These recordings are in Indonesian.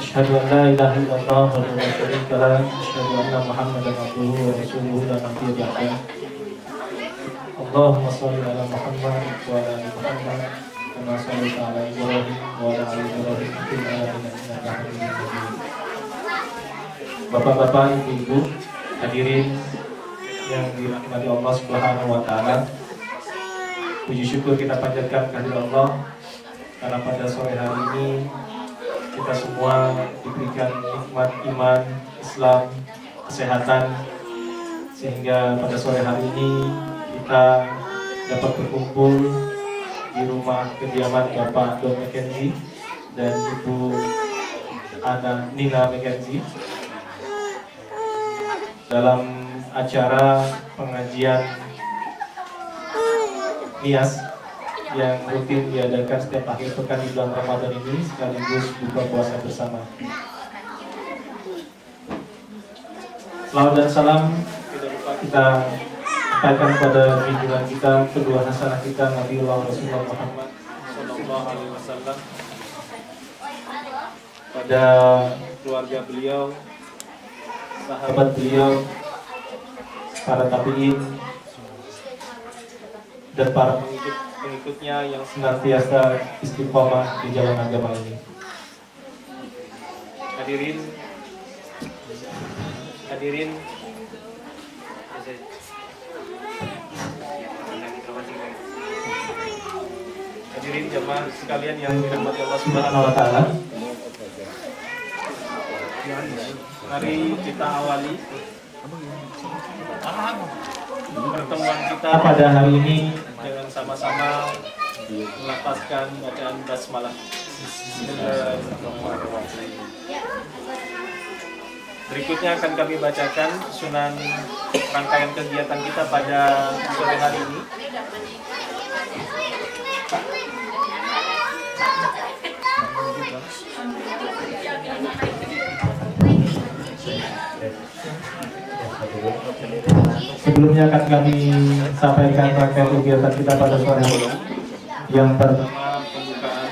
Asyhadu an la ilaha illallah wa la syarika lah. Asyhadu anna Muhammadan abduhu wa rasuluhu la nabiyya ba'dah. Allahumma shalli ala Muhammad wa ala ali Muhammad kama shallaita ala Ibrahim wa ala ali Ibrahim fil alamin innaka Hamidum Majid. Bapak-bapak, ibu-ibu, hadirin yang dirahmati Allah Subhanahu wa taala. Puji syukur kita panjatkan kehadirat Allah karena pada sore hari ini kita semua diberikan nikmat iman, Islam, kesehatan, sehingga pada sore hari ini kita dapat berkumpul di rumah kediaman Bapak Don McKenzie dan Ibu Nina McKenzie dalam acara pengajian Nias yang rutin diadakan setiap akhir pekan di bulan Ramadan ini sekaligus buka puasa bersama. Salawat dan salam tidak lupa kita sampaikan pada junjungan kita, kedua hasanah kita, Nabiullah Rasulullah Muhammad Sallallahu Alaihi Wasallam, pada keluarga beliau, sahabat beliau, para tabi'in, dan para pengikutnya yang senantiasa istiqomah di jalan agama ini. Hadirin jemaah sekalian yang dirahmati Allah Subhanahu wa taala. Mari kita awali pertemuan kita pada hari ini dengan sama-sama melafazkan bacaan basmalah. Berikutnya akan kami bacakan sunan rangkaian kegiatan kita pada sore hari ini. Sebelumnya akan kami sampaikan rangkaian kegiatan kita pada sore hari ini. Yang pertama pembukaan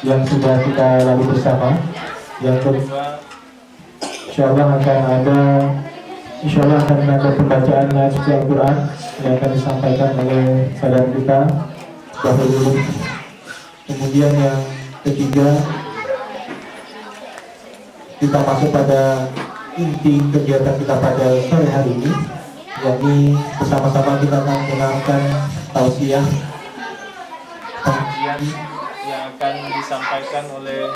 yang sudah kita lalui bersama. Yang kedua insyaallah akan ada pembacaan ayat suci Al-Quran yang akan disampaikan oleh saudara kita dahulu. Kemudian yang ketiga kita masuk pada inti kegiatan kita pada sore hari ini, yakni bersama-sama kita akan mendengarkan tausiah pengajian yang akan disampaikan oleh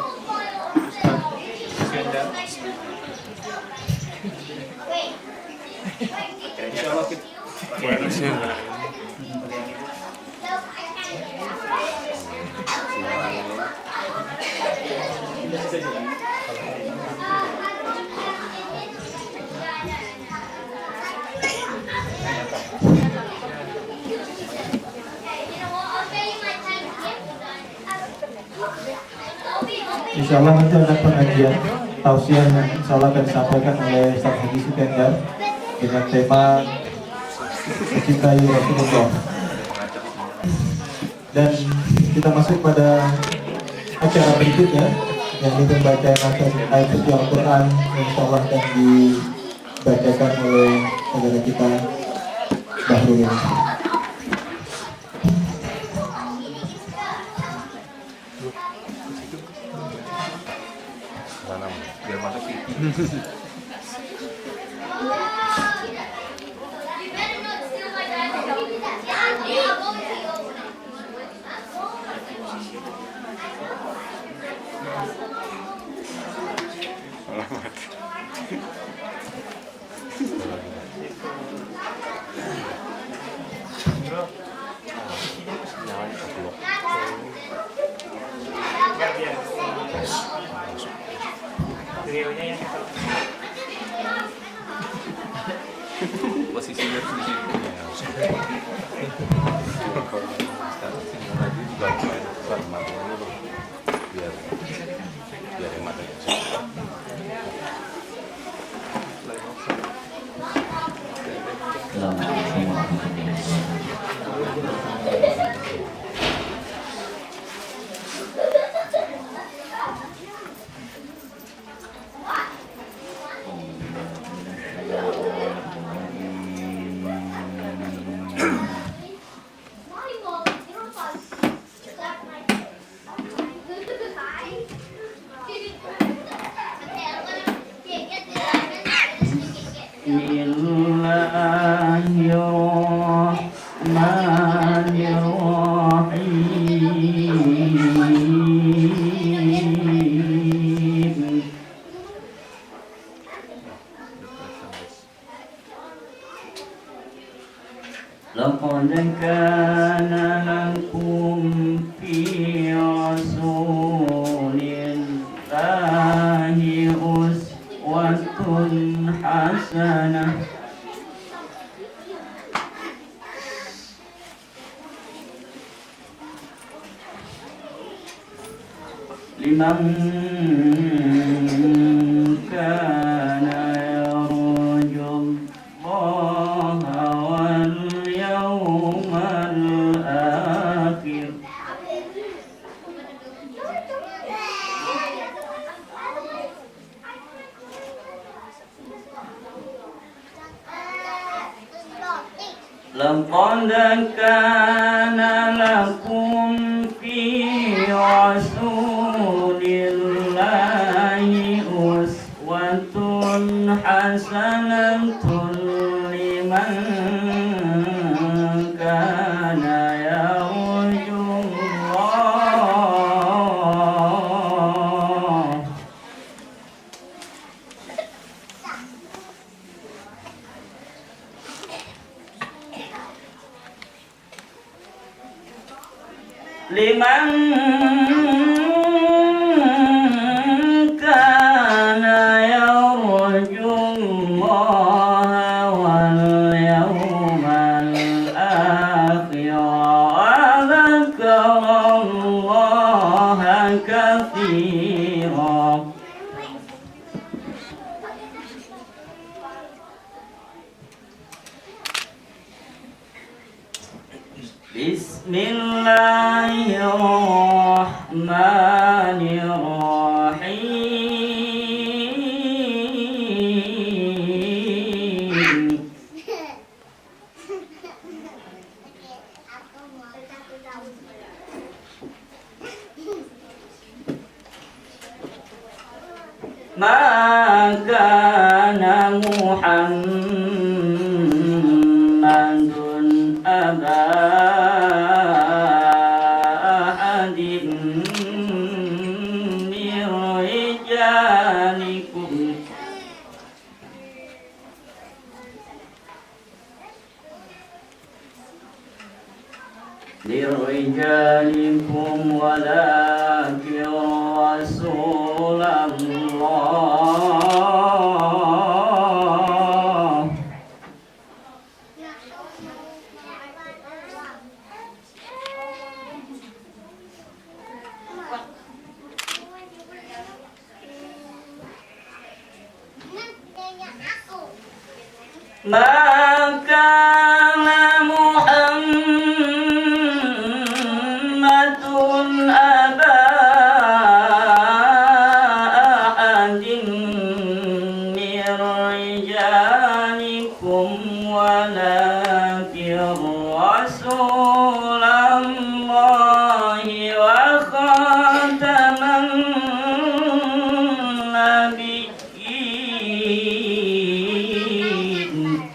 Ustaz Iskandar. Insyaallah kita insyaallah nanti ada pengajian tausiah yang insyaallah akan disampaikan oleh Ustaz Haji Sukendar dengan tema mencintai Rasulullah. Dan kita masuk pada acara berikutnya yang pembacaan ayat suci Al-Quran yang insyaallah akan dibacakan oleh saudara kita Bahrul. Biar masuk posisinya di sini. Biar hemat aja. لمن كان يرجو الله واليوم الآخر لقد كان لكم في رسول الله أسوة حسنة لمن كان يرجو الله لمن كان يرجو الله واليوم الآخر وذكر الله كثيرا بسم الله الرحمن الرحيم ما كان محمد أبا أحد من رجالكم ولكن رسول الله ما كان محمد أبا أحد من رجالكم ولكن رسول الله وخاتم النبيين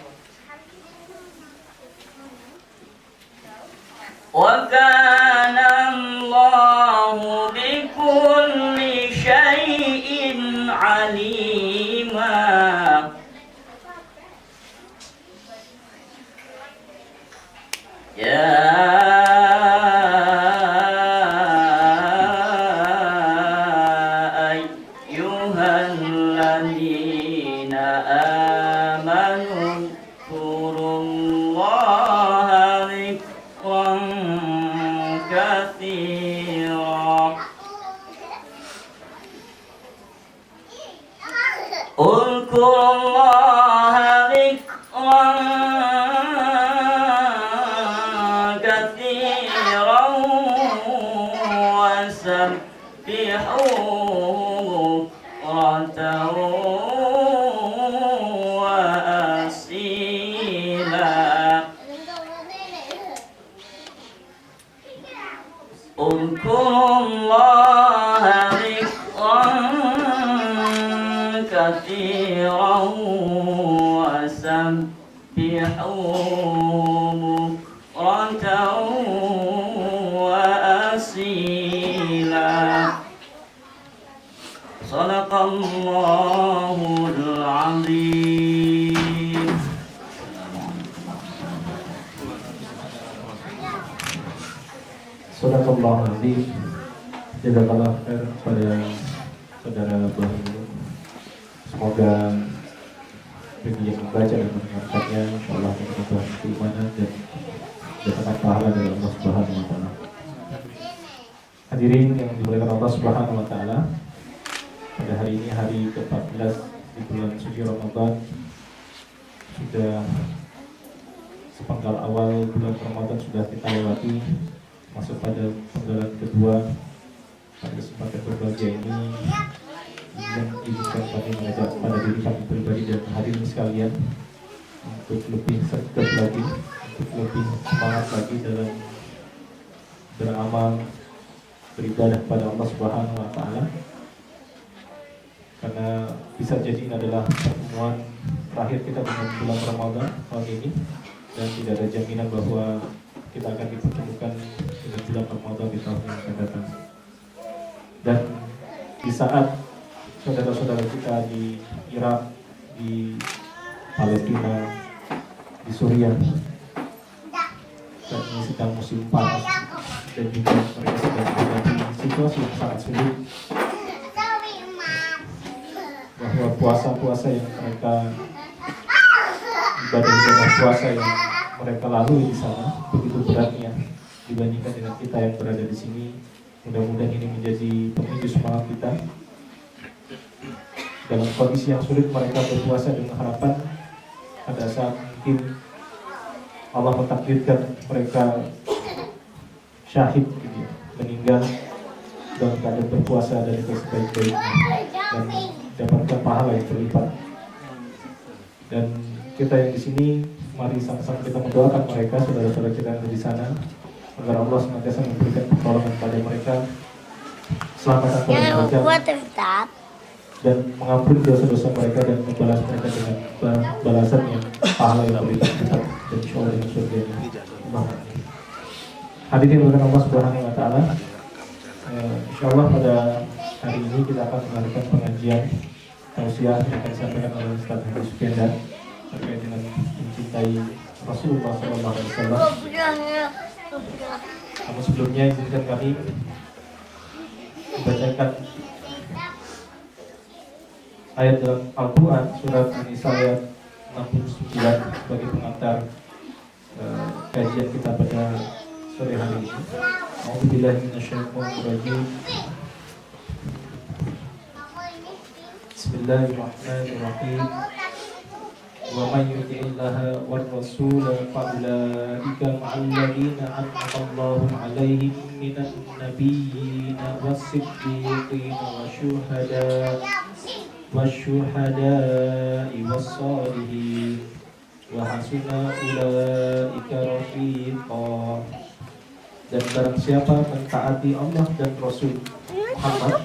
وكان الله بكل شيء عليما يا أيها الذين آمنوا اذكروا الله ذكرا كثيرا اذكروا الله ذكرا كثيرا وسبحوه بكرة وأصيلا اذكروا الله ذكرا كثيرا وسبحوه بكرة وأصيلا صدق الله العظيم. Sadaqallahu azim. Jazakallah khair pada saudara Bahlul. Semoga bagi yang membaca dan mendengarkannya, insyaallah menambah keimanan dan mendapat pahala dari Allah Subhanahu wa taala. Hadirin yang dimuliakan Allah Subhanahu wa taala. Pada hari ini hari ke-14 di bulan suci Ramadan. Sudah sepenggal awal bulan Ramadan sudah kita lewati, masuk pada penggalan kedua. Pada kesempatan berbahagia ini yang izinkan kami mengajak pada diri kami pribadi dan hadirin sekalian untuk lebih sergap lagi, untuk lebih semangat lagi dalam beramal, beribadah pada Allah Subhanahu wa taala. Karena bisa jadi ini adalah pertemuan terakhir kita dengan bulan Ramadan tahun ini, dan tidak ada jaminan bahwa kita akan dipertemukan dengan bulan Ramadan di tahun yang akan datang. Dan di saat saudara-saudara kita di Irak, di Palestina, di Suriah, dan ini sedang musim panas, dan juga mereka sedang menghadapi situasi yang sangat sulit, bahwa puasa-puasa yang mereka ibadah puasa yang mereka lalui di sana begitu beratnya dibandingkan dengan kita yang berada di sini. Mudah-mudahan ini menjadi pemicu semangat kita dalam kondisi yang sulit. Mereka berpuasa dengan harapan pada saat mungkin Allah mentakdirkan mereka syahid, gitu, meninggal dalam keadaan berpuasa dan itu sebaik-baiknya dan dapatkan pahala yang berlipat. Dan kita yang di sini, mari sama-sama kita mendoakan mereka, saudara-saudara kita yang ada di sana, agar Allah senantiasa memberikan pertolongan pada mereka, selamatkan mereka, dan mengampuni dosa-dosa mereka dan membalas mereka dengan balasan yang pahala yang berlipat dan insyaallah dengan surga-Nya. Hadirin oleh Allah Subhanahu wa taala. Insyaallah pada hari ini kita akan mengadakan pengajian tausiah yang akan disampaikan oleh Ustaz Haji Sukenda terkait dengan mencintai Rasulullah SAW. Namun sebelumnya izinkan kami membacakan ayat dalam Al-Quran surat An-Nisa ayat 69 sebagai pengantar kajian kita pada sore hari ini. A'udzubillahi minasyaitonir rajim. Bismillahirrahmanirrahim. Wa may yuti'illaha war rasul fa ulaika ma'al ladzina an'ama Allahu 'alaihim minan nabiyyin was-siddiqin wasyuhada'i was-shalihin wa hasuna ulaika rafiqa. Dan barang siapa mentaati Allah dan Rasul Muhammad,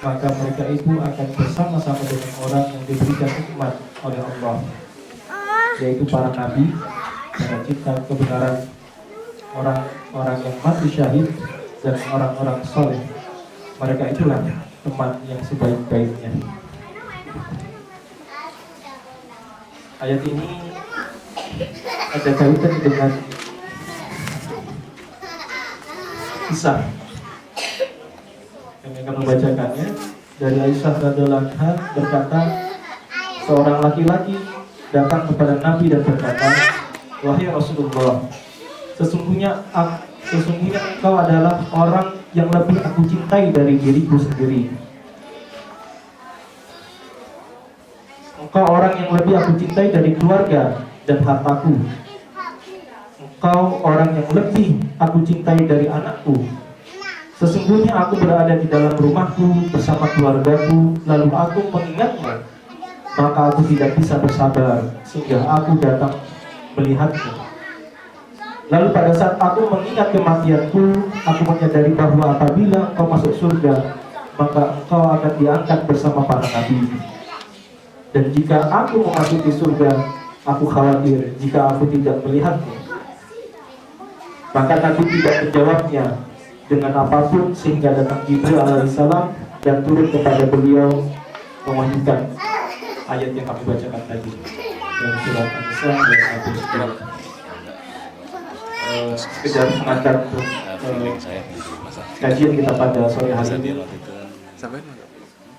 maka mereka itu akan bersama-sama dengan orang yang diberikan nikmat oleh Allah, yaitu para nabi, para cipta kebenaran, orang-orang yang mati syahid, dan orang-orang soleh. Mereka itulah teman yang sebaik-baiknya. Ayat ini ada kaitan dengan kisah yang akan membacakannya. Dari Aisyah radhiyallahu anha berkata, seorang laki-laki datang kepada Nabi dan berkata, wahai Rasulullah, sesungguhnya engkau adalah orang yang lebih aku cintai dari diriku sendiri. Engkau orang yang lebih aku cintai dari keluarga dan hartaku. Engkau orang yang lebih aku cintai dari anakku. Sesungguhnya aku berada di dalam rumahku bersama keluargaku, lalu aku mengingatmu, maka aku tidak bisa bersabar sehingga aku datang melihatmu. Lalu pada saat aku mengingat kematianku, aku menyadari bahwa apabila engkau masuk surga, maka engkau akan diangkat bersama para nabi. Dan jika aku memasuki surga, aku khawatir jika aku tidak melihatmu. Maka Nabi tidak menjawabnya dengan apapun, sehingga datang Jibril alaihissalam dan turun kepada beliau mewahyukan ayat yang kami bacakan tadi dalam surat An-Nisa ayat 1. Sekedar mengantar untuk kajian kita pada sore hari ini,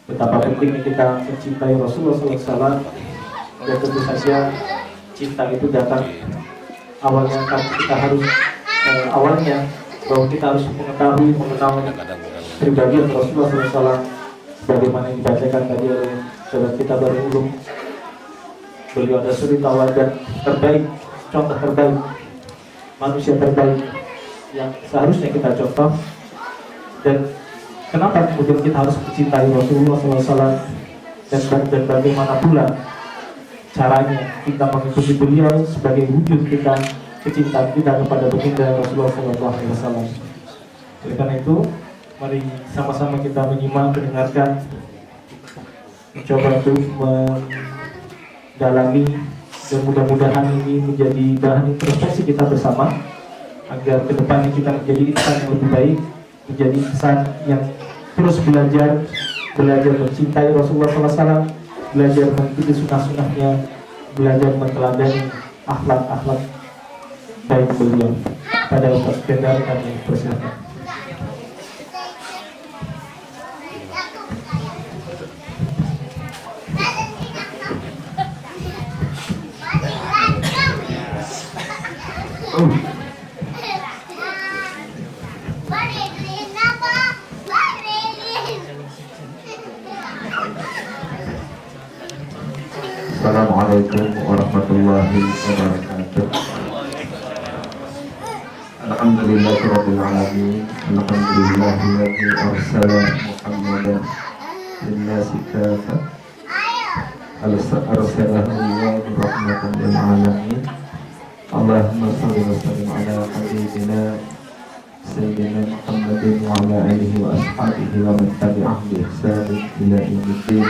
betapa pentingnya kita mencintai Rasulullah SAW. Dan tentu saja cinta itu datang awalnya kan kita harus awalnya bahwa kita harus mengetahui, mengenal pribadi Rasulullah SAW sebagaimana yang dibacakan tadi oleh sahabat kita Baru Ulum. Beliau ada suri tauladan terbaik, contoh terbaik, manusia terbaik yang seharusnya kita contoh. Dan kenapa kemudian kita harus mencintai Rasulullah SAW dan bagaimana pula caranya kita mengikuti beliau sebagai wujud kita kecintaan kita kepada baginda Rasulullah SAW. Oleh karena itu, mari sama-sama kita menyimak, mendengarkan, mencoba untuk mendalami, dan mudah-mudahan ini menjadi bahan introspeksi kita bersama agar kedepannya kita menjadi insan yang lebih baik, menjadi insan yang terus belajar mencintai Rasulullah SAW, belajar mengikuti sunnah-sunnahnya, belajar meneladani akhlak-akhlak baik beliau. Pada Ustaz Kendar kami persilakan. Assalamualaikum warahmatullahi wabarakatuh. Alhamdulillahirabbil alamin. Alhamdulillahilladzi arsala Muhammadan lin-nasi kaffatan. Arsalahu rahmatan lil alamin. Allahumma shalli wa sallim ala habibina sayyidina Muhammadin wa ala alihi wa ashabihi wa man tabi'ahum bi ihsan ila yaumiddin.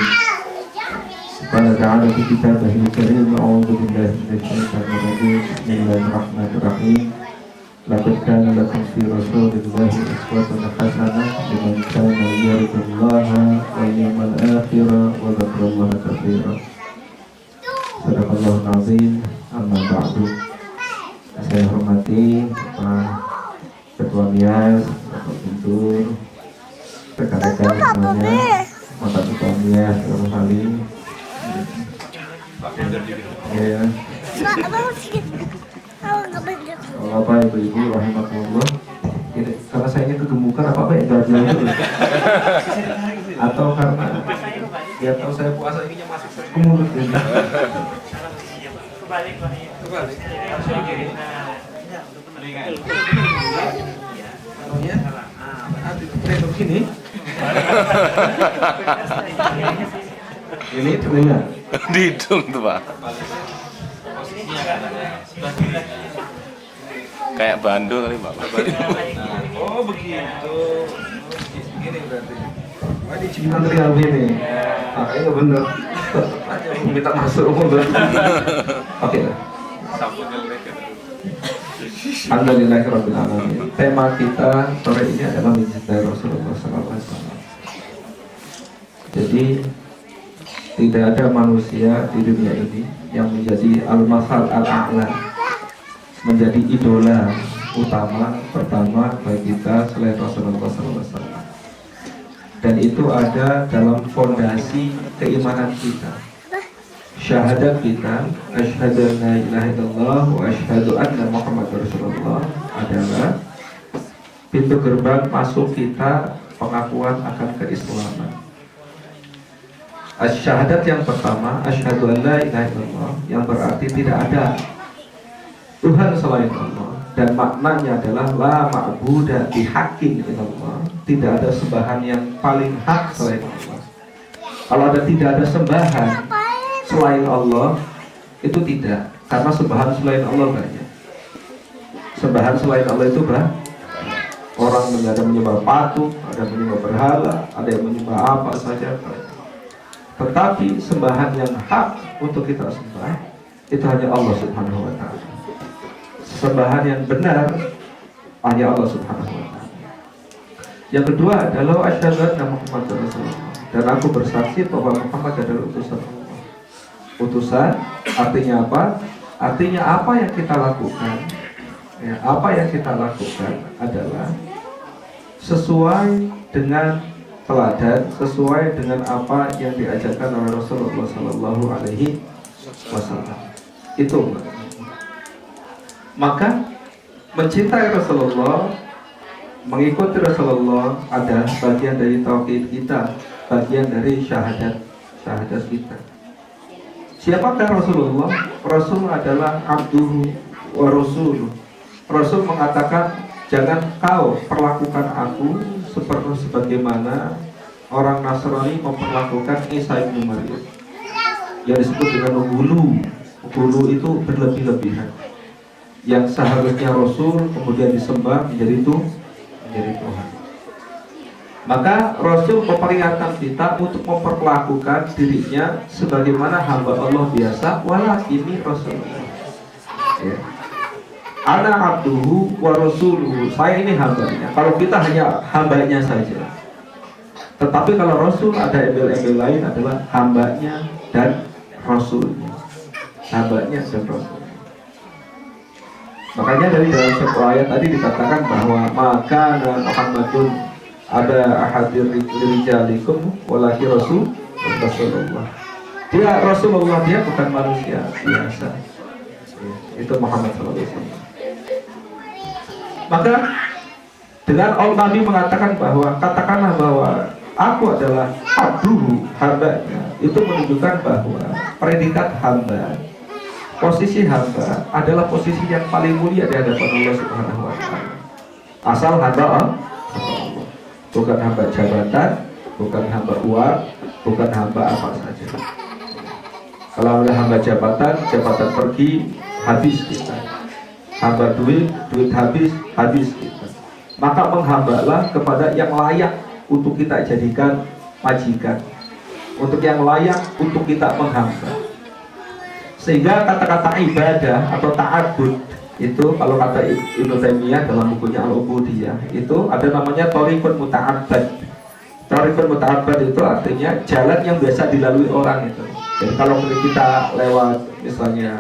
قال تعالى في كتابه الكريم أعوذ بالله من الشيطان الرجيم بسم الله الرحمن الرحيم لقد كان لكم في رسول الله أسوة حسنة لمن كان يرجو الله واليوم الآخر وذكر الله كثيرا. صدق الله العظيم. Amma ba'du. Saya hormati Pak Ketua MIAS, Bapak Guntur, rekan-rekan semuanya, Bapak Ketua MIAS, Bapak Halim. Ya, Bapak Ibu rahimahullah. Karena saya ini kegemukan apa ya gajian itu, atau karena ya tahu saya puasa ininya masuk ke mulut ya. Kebalik. Begini. Ini telinga. Di hidung tuh Pak. Kayak bandul kali Pak. Oh begitu. Gini berarti. Wah di Cina teriak ini. Ah ini bener. Minta masuk berarti. Oke. Alhamdulillahirabbil alamin. Tema kita sore ini adalah mencintai Rasulullah SAW. Jadi tidak ada manusia di dunia ini yang menjadi al-masal al-a'la, menjadi idola utama pertama bagi kita selain Rasulullah SAW. Dan itu ada dalam fondasi keimanan kita, syahadat kita, asyhadu an la ilaha illallah wa asyhadu anna Muhammadar Rasulullah, adalah pintu gerbang masuk kita pengakuan akan keislaman. Syahadat yang pertama, asyhadu an la ilaha illallah, yang berarti tidak ada Tuhan selain Allah, dan maknanya adalah la ma'buda bihaqqin illallah, tidak ada sembahan yang paling hak selain Allah. Kalau tidak ada sembahan selain Allah, itu tidak, karena sembahan selain Allah banyak. Sembahan selain Allah itu berapa? Orang ada menyembah patung, ada menyembah berhala, ada yang menyembah apa saja. Tetapi sembahan yang hak untuk kita sembah itu hanya Allah Subhanahu wa ta'ala. Sembahan yang benar hanya Allah Subhanahu wa ta'ala. Yang kedua adalah asyhadu anna Muhammadar Rasulullah, dan aku bersaksi bahwa Muhammad adalah utusan Allah. Utusan artinya apa? Artinya apa yang kita lakukan, ya, apa yang kita lakukan adalah sesuai dengan teladan, sesuai dengan apa yang diajarkan oleh Rasulullah Sallallahu Alaihi Wasallam. Itu maka mencintai Rasulullah mengikuti Rasulullah adalah bagian dari tauhid kita, bagian dari syahadat kita. Siapakah Rasulullah? Rasul adalah abduhu wa rasuluh. Rasul mengatakan, jangan kau perlakukan aku seperti sebagaimana orang Nasrani memperlakukan Isa ibnu Maryam, yang disebut dengan gulu itu berlebih-lebihan, yang seharusnya Rasul kemudian disembah menjadi Tuhan. Maka Rasul memperingatkan kita untuk memperlakukan dirinya sebagaimana hamba Allah biasa, walakini Rasulullah. Ya. Ana abduhu wa rasuluhu. Saya ini hambanya. Kalau kita hanya hambanya saja. Tetapi kalau Rasul ada embel-embel lain adalah hambanya dan Rasulnya. Hambanya dan Rasulnya. Makanya dari dalam satu ayat tadi dikatakan bahwa maka Muhammadun ada hadir rijalikum walahi Rasulullah. Dia Rasulullah, dia bukan manusia biasa. Itu Muhammad SAW. Maka dengan Allah Nabi mengatakan bahwa katakanlah bahwa aku adalah abduhu, hambanya, itu menunjukkan bahwa predikat hamba, posisi hamba adalah posisi yang paling mulia di hadapan Allah Subhanahu wa taala. Asal hamba Allah, bukan hamba jabatan, bukan hamba uang, bukan hamba apa saja. Kalau ada hamba jabatan pergi, habis kita. Hamba duit habis kita. Maka menghambalah kepada yang layak untuk kita jadikan majikan, untuk yang layak untuk kita menghamba. Sehingga kata-kata ibadah atau ta'abbud itu, kalau kata Ibnu Taimiyah dalam bukunya Al-Ubudiyah, itu ada namanya thariqun muta'abbad. Thariqun muta'abbad itu artinya jalan yang biasa dilalui orang itu. Jadi kalau kita lewat misalnya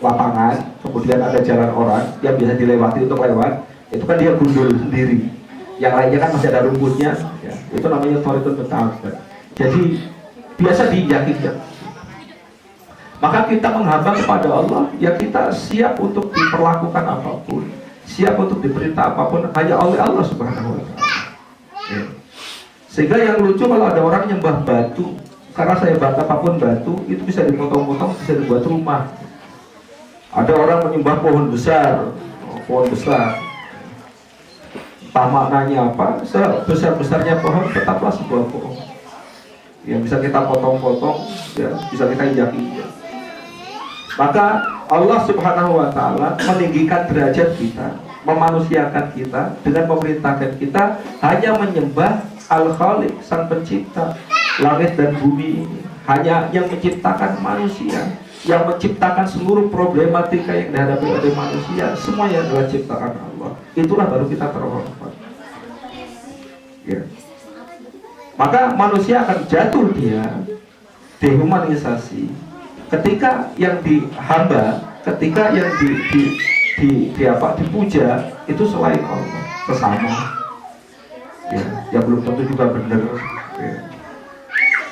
lapangan, kemudian ada jalan orang yang biasa dilewati untuk lewat, itu kan dia gundul sendiri. Yang lainnya kan masih ada rumputnya, ya. Itu namanya thariqun muta'abbad. Jadi biasa diinjak-injak. Maka kita menghamba kepada Allah, ya kita siap untuk diperlakukan apapun, siap untuk diperintah apapun hanya oleh Allah Subhanahu wa taala. Ya. Sehingga yang lucu kalau ada orang nyembah batu, karena saya bantah apapun batu itu bisa dipotong-potong, bisa dibuat rumah. Ada orang menyembah pohon besar. Entah maknanya apa, sebesar-besarnya pohon tetaplah sebuah pohon. Yang bisa kita potong-potong, ya bisa kita injak-injak. Maka Allah Subhanahu wa taala meninggikan derajat kita, memanusiakan kita dengan memerintahkan kita hanya menyembah Al-Khaliq, Sang Pencipta langit dan bumi ini, hanya yang menciptakan manusia, yang menciptakan seluruh problematika yang dihadapi oleh manusia, semuanya adalah ciptaan Allah. Itulah baru kita terhormat. Ya. Maka manusia akan jatuh dia dehumanisasi ketika yang dihamba, ketika yang dipuja itu selain Allah, sesama, ya, yang belum tentu juga benar, ya,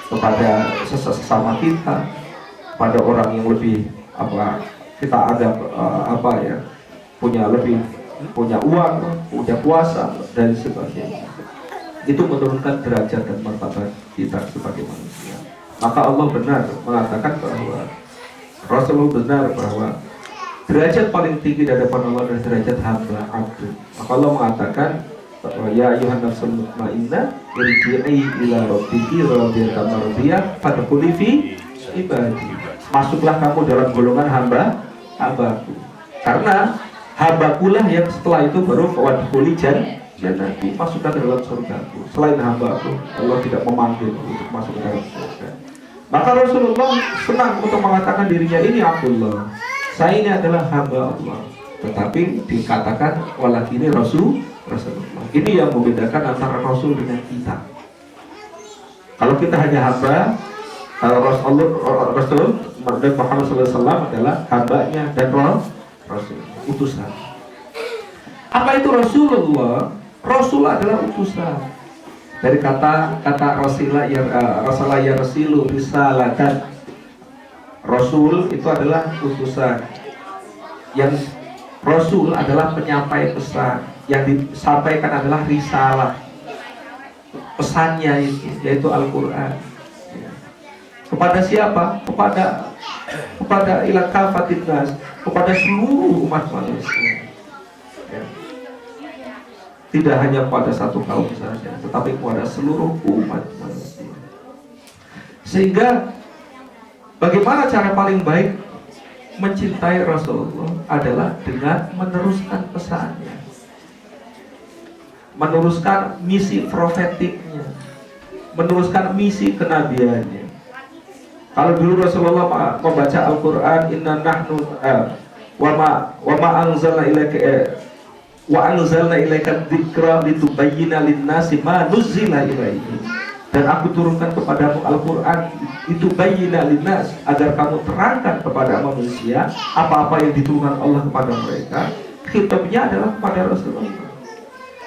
kepada sesama kita, pada orang yang lebih kita anggap punya uang, punya kuasa dan sebagainya. Itu menurunkan derajat dan martabat kita sebagai manusia. Maka Allah benar mengatakan bahwa Rasulullah benar bahwa derajat paling tinggi di hadapan Allah adalah derajat hamba abdu. Maka Allah mengatakan bahwa ya ayyuhan nafsul mutmainnah irji'i ila rabbiki radiyatan mardiyah fadkhuli fi ibadi. Masuklah kamu dalam golongan hambaku. Karena hambakulah yang setelah itu baru fadkhuli jannati, masuklah ke dalam surgaku. Selain hambaku, Allah tidak memanggil untuk masuk ke dalam surga. Maka Rasulullah senang untuk mengatakan dirinya ini Abdullah, saya ini adalah hamba Allah. Tetapi dikatakan walakini Rasulullah. Ini yang membedakan antara Rasul dengan kita. Kalau kita hanya hamba, Rasul Muhammad SAW adalah hambanya dan Rasul, utusan. Apa itu Rasulullah? Rasul adalah utusan. Dari kata Rasulullah ya Rasilu risalatan. Rasul itu adalah utusan. Yang Rasul adalah penyampai pesan. yang disampaikan adalah risalah, pesannya itu, yaitu Al-Quran. Ya. Kepada siapa? Kepada ila kafatin nas, kepada seluruh umat manusia. Ya. Tidak hanya pada satu kaum saja, tetapi kepada seluruh umat manusia. Sehingga bagaimana cara paling baik mencintai Rasulullah adalah dengan meneruskan pesannya, meneruskan misi profetiknya, meneruskan misi kenabiannya. Kalau dulu Rasulullah membaca Al-Quran, inna nahnu wa ma anzalna ilaika dzikra litubayyina lin-nasi ma nuzzila ilaihim. Dan aku turunkan kepadamu Al-Quran itu bayyina lin-nas, agar kamu terangkan kepada manusia apa-apa yang diturunkan Allah kepada mereka. Khitabnya adalah kepada Rasulullah.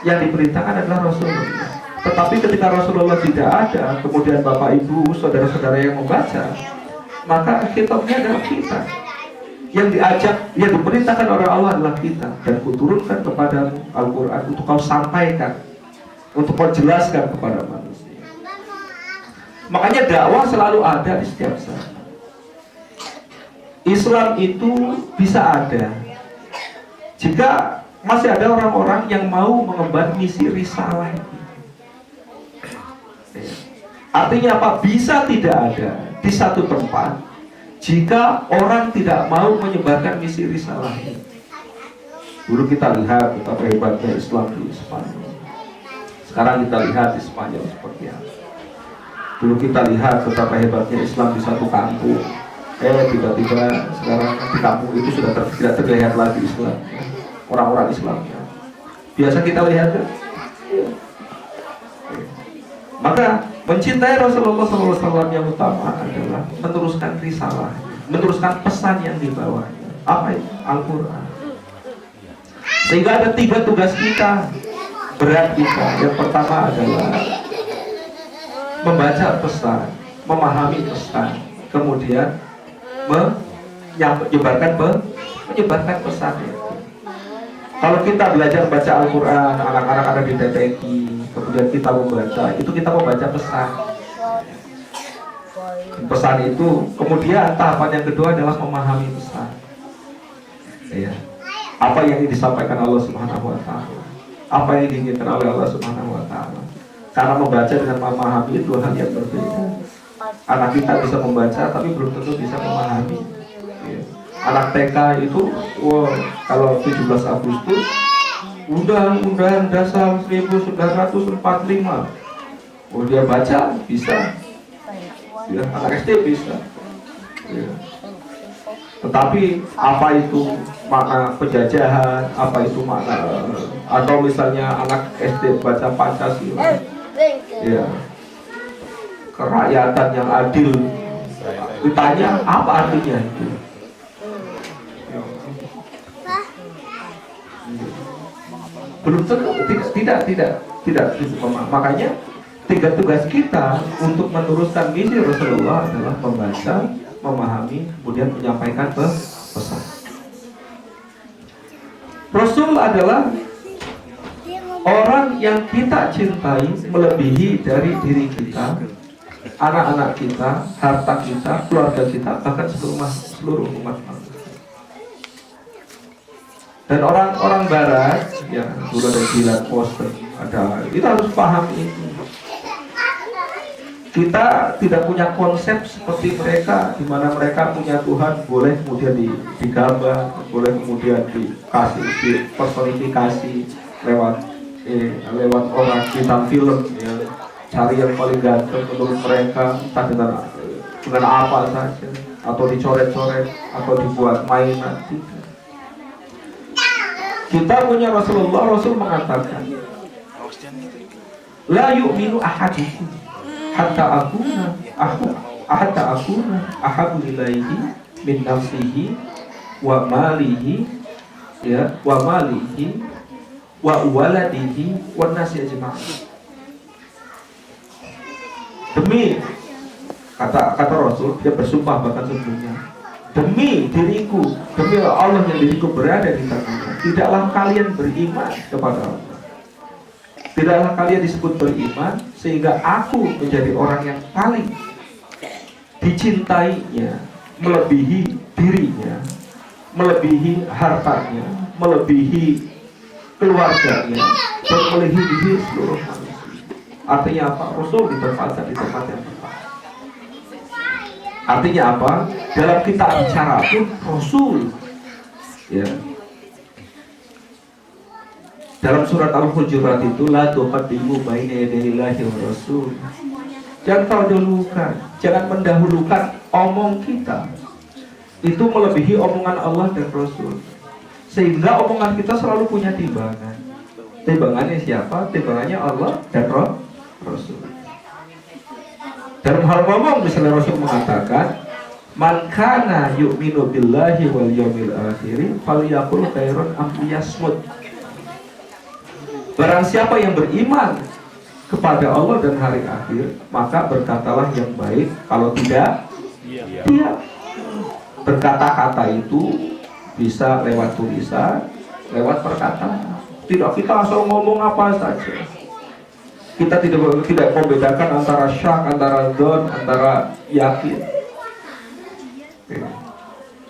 Yang diperintahkan adalah Rasulullah. Tetapi ketika Rasulullah tidak ada, kemudian Bapak Ibu, saudara-saudara yang membaca, maka khitabnya adalah kita. Yang diajak, yang diperintahkan oleh Allah adalah kita. Dan kuturunkan kepadamu Al-Quran untuk kau sampaikan, untuk kau jelaskan kepada manusia. Makanya dakwah selalu ada di setiap saat. Islam itu bisa ada jika masih ada orang-orang yang mau mengemban misi risalah. Artinya apa? Bisa tidak ada di satu tempat jika orang tidak mau menyebarkan misi risalah. Dulu kita lihat betapa hebatnya Islam di Spanyol. Sekarang kita lihat di Spanyol seperti apa. Dulu kita lihat betapa hebatnya Islam di satu kampung. Tiba-tiba sekarang di kampung itu sudah tidak terlihat lagi Islam, orang-orang Islamnya. Biasa kita lihat kan? Maka mencintai Rasulullah SAW yang utama adalah meneruskan risalah, meneruskan pesan yang dibawanya. Apa itu? Al-Quran. Sehingga ada 3 tugas kita, berat kita. Yang pertama adalah membaca pesan, memahami pesan, kemudian menyebarkan pesan itu. Kalau kita belajar baca Al-Quran, anak-anak ada di TPQ, kemudian kita membaca, itu kita membaca pesan. Pesan itu, kemudian tahapan yang kedua adalah memahami pesan. Ya. Apa yang disampaikan Allah Subhanahu Wa Taala, apa yang diinginkan oleh Allah Subhanahu Wa Taala. Karena membaca dengan memahami itu hal yang berbeda. Anak kita bisa membaca tapi belum tentu bisa memahami. Anak TK itu, kalau 17 Agustus Undang-Undang Dasar 1945, dia baca bisa. Ya, anak SD bisa. Ya. Tetapi apa itu makna penjajahan, apa itu makna, atau misalnya anak SD baca Pancasila, ya, kerakyatan yang adil, ditanya apa artinya itu? Belum tentu, tidak. Makanya 3 tugas kita untuk meneruskan misi Rasulullah adalah membaca, memahami, kemudian menyampaikan pesan. Rasul adalah orang yang kita cintai melebihi dari diri kita, anak-anak kita, harta kita, keluarga kita, bahkan seluruh umat manusia. Dan orang-orang Barat, ya dulu ada Gilad Poster, ada, kita harus paham itu. Kita tidak punya konsep seperti mereka, di mana mereka punya Tuhan boleh kemudian digambar, boleh kemudian dikasih, dipersonifikasi lewat orang bintang film, ya, cari yang paling ganteng menurut mereka, entah dengan apa saja, atau dicoret-coret, atau dibuat mainan. Kita punya Rasulullah, Rasul mengatakan, la yu'minu ahadukum hatta akuna ahabu ilaihi min nafsihi wa malihi, ya, wa malihi wa waladihi wa nasi ajma'in. Demi kata Rasul, dia bersumpah bahkan sebelumnya, demi diriku, demi Allah yang diriku berada di tangannya, tidaklah kalian beriman kepada Allah. Tidaklah kalian disebut beriman sehingga aku menjadi orang yang paling dicintainya, melebihi dirinya, melebihi hartanya, melebihi keluarganya, dan melebihi seluruh manusia. Artinya apa? Rasul ditempatkan di tempat yang tepat. Artinya apa? Dalam kita bicara pun Rasul, ya. Dalam surat Al-Hujurat itu la tuqaddimu baina yadayillahi wa rasul. Jangan kau dahulukan, jangan mendahulukan omong kita. Itu melebihi omongan Allah dan Rasul. Sehingga omongan kita selalu punya timbangan. Timbangannya siapa? Timbangannya Allah dan Rasul. Dalam hal ngomong misalnya Rasul mengatakan, man kana yu'minu billahi wal yawmil akhir falyaqul khairan am liyasmut. Barang siapa yang beriman kepada Allah dan hari akhir, maka berkatalah yang baik. Kalau tidak, diam. Berkata-kata itu bisa lewat tulisan, lewat perkataan. Tidak kita asal ngomong apa saja. Kita tidak membedakan antara syak, antara dzon, antara yakin.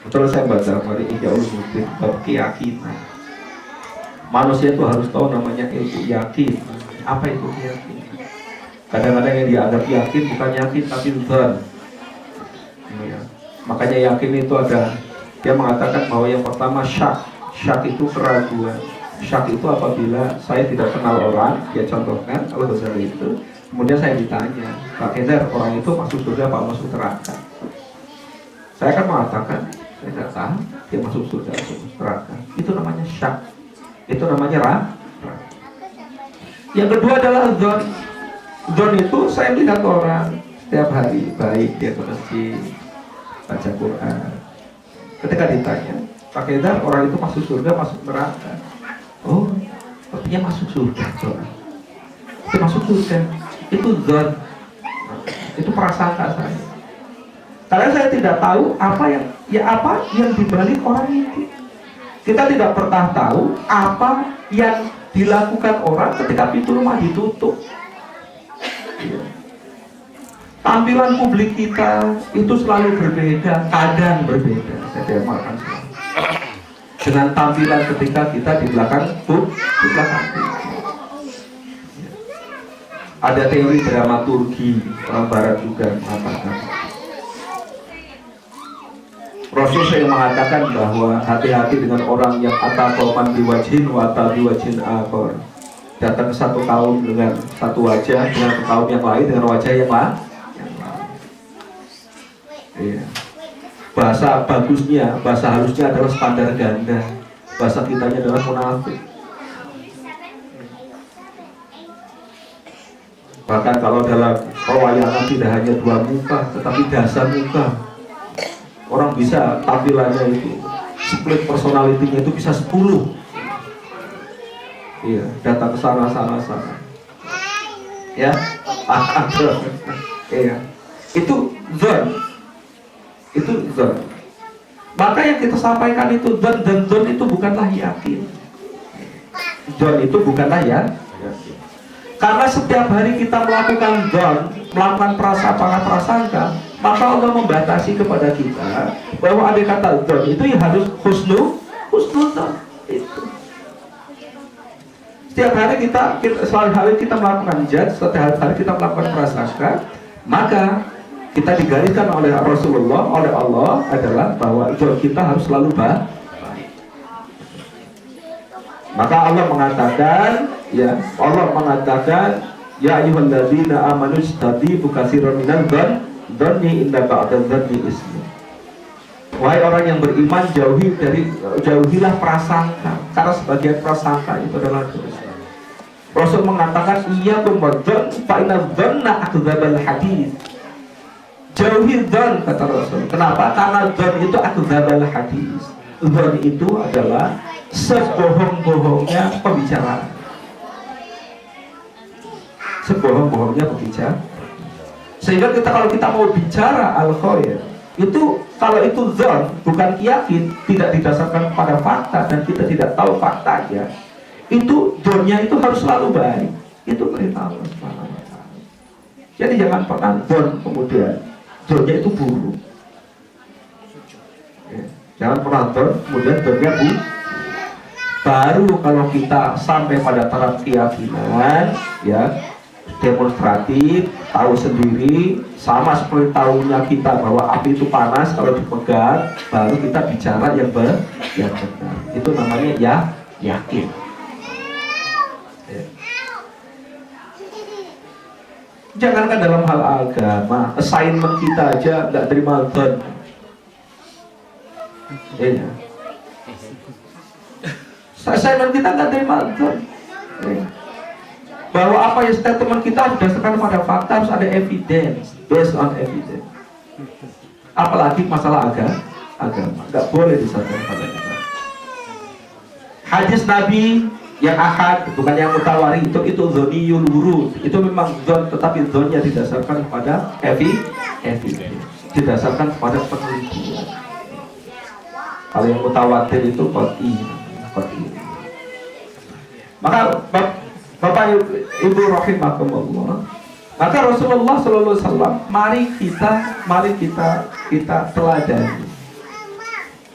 Terus saya baca dari Ihya Ulumuddin bab keyakinan. Manusia itu harus tahu namanya ilmu yakin. Apa itu yakin? Kadang-kadang yang dianggap yakin bukan yakin tapi dzon. Ya. Makanya yakin itu ada, dia mengatakan bahwa yang pertama syak. Syak itu keraguan. Syak itu apabila saya tidak kenal orang, dia contohkan Al-Ghazali itu, kemudian saya ditanya, Pak Keder, orang itu masuk surga apa masuk neraka? Saya akan mengatakan, saya tidak tahu dia masuk surga atau masuk neraka. Itu namanya syak. Itu namanya ragu. Yang kedua adalah dzon. Dzon itu saya melihat orang setiap hari baik, dia ke masjid, baca Quran. Ketika ditanya, Pak Kedar, orang itu masuk surga, masuk neraka? Oh, artinya masuk surga. Itu masuk surga. Itu dzon. Itu prasangka saya. Karena saya tidak tahu apa yang dibalik orang itu. Kita tidak pernah tahu apa yang dilakukan orang ketika pintu rumah ditutup. Tampilan publik kita itu selalu berbeda, kadang berbeda. Saya tidak makan dengan tampilan ketika kita di belakang di belakang. Ada teori dramaturgi orang Barat juga mengatakan. Rasul yang mengatakan bahwa hati-hati dengan orang yang atakoman diwajhin wa atabiwajhin akhor. Datang ke satu kaum dengan satu wajah, dengan kaum yang lain dengan wajah yang lain. Iya. Bahasa bagusnya, bahasa halusnya adalah standar ganda. Bahasa kitanya adalah munafik. Bahkan kalau dalam pewayangan tidak hanya dua muka, tetapi dasar muka. Orang bisa tampilannya itu split personality-nya itu bisa 10. Iya, datang ke sana. Ya, iya. Itu dzon. Maka yang kita sampaikan itu dzon, dan dzon itu bukanlah yakin. Dzon itu bukanlah ya. Karena setiap hari kita melakukan dzon, melakukan prasangka, maka Allah membatasi kepada kita bahwa ada kata dzon itu yang harus husnul dzon itu. Setiap hari kita melakukan jad, setiap hari kita melakukan prasangka, maka kita digariskan oleh Rasulullah, oleh Allah adalah bahwa dzon kita harus selalu baik. Maka Allah mengatakan, ya ayyuhalladzina amanu istadibu katsiran minal dzanni inna ba'dadz dzanni ismi. Wahai orang yang beriman, jauhilah prasangka, karena sebagian prasangka itu adalah dosa. Rasul mengatakan, iyyakum wadzann fa inna dzanna akdzabul hadits. Jauhi dzan, kata Rasul. Kenapa? Karena dzan itu akdzabul hadits. Dzan itu adalah sebohong-bohongnya pembicaraan. Sebohong-bohongnya pembicaraan. Sehingga kalau kita mau bicara al-khair, Itu kalau itu zon, bukan yakin, tidak didasarkan pada fakta dan kita tidak tahu faktanya, itu zonnya itu harus selalu baik. Itu perintah Allah Subhanahu wa Ta'ala. Jadi jangan pernah zon kemudian zonnya itu buruk. Ya, jangan pernah zon kemudian zonnya buruk. Baru kalau kita sampai pada taraf keyakinan, ya, demonstratif, tahu sendiri, sama seperti tahunya kita bahwa api itu panas kalau dipegang, baru kita bicara yang benar. Itu namanya ya yakin. Ya. Jangankan dalam hal agama, assignment kita aja nggak terima don. Ya. Assignment kita nggak terima don. Ya. Bahwa apa yang statement kita berdasarkan pada fakta, harus ada evidence, based on evidence. Apalagi masalah agama, nggak boleh disampaikan pada kita. Hadis Nabi yang ahad, bukan yang mutawari, itu zoniyul wurud. Itu memang zon, tetapi zonnya didasarkan pada evidence, didasarkan pada penelitian. Kalau yang mutawatir itu qat'i. Maka Bapak Ibu rahimakumullah, maka Rasulullah sallallahu alaihi wasallam, mari kita teladani.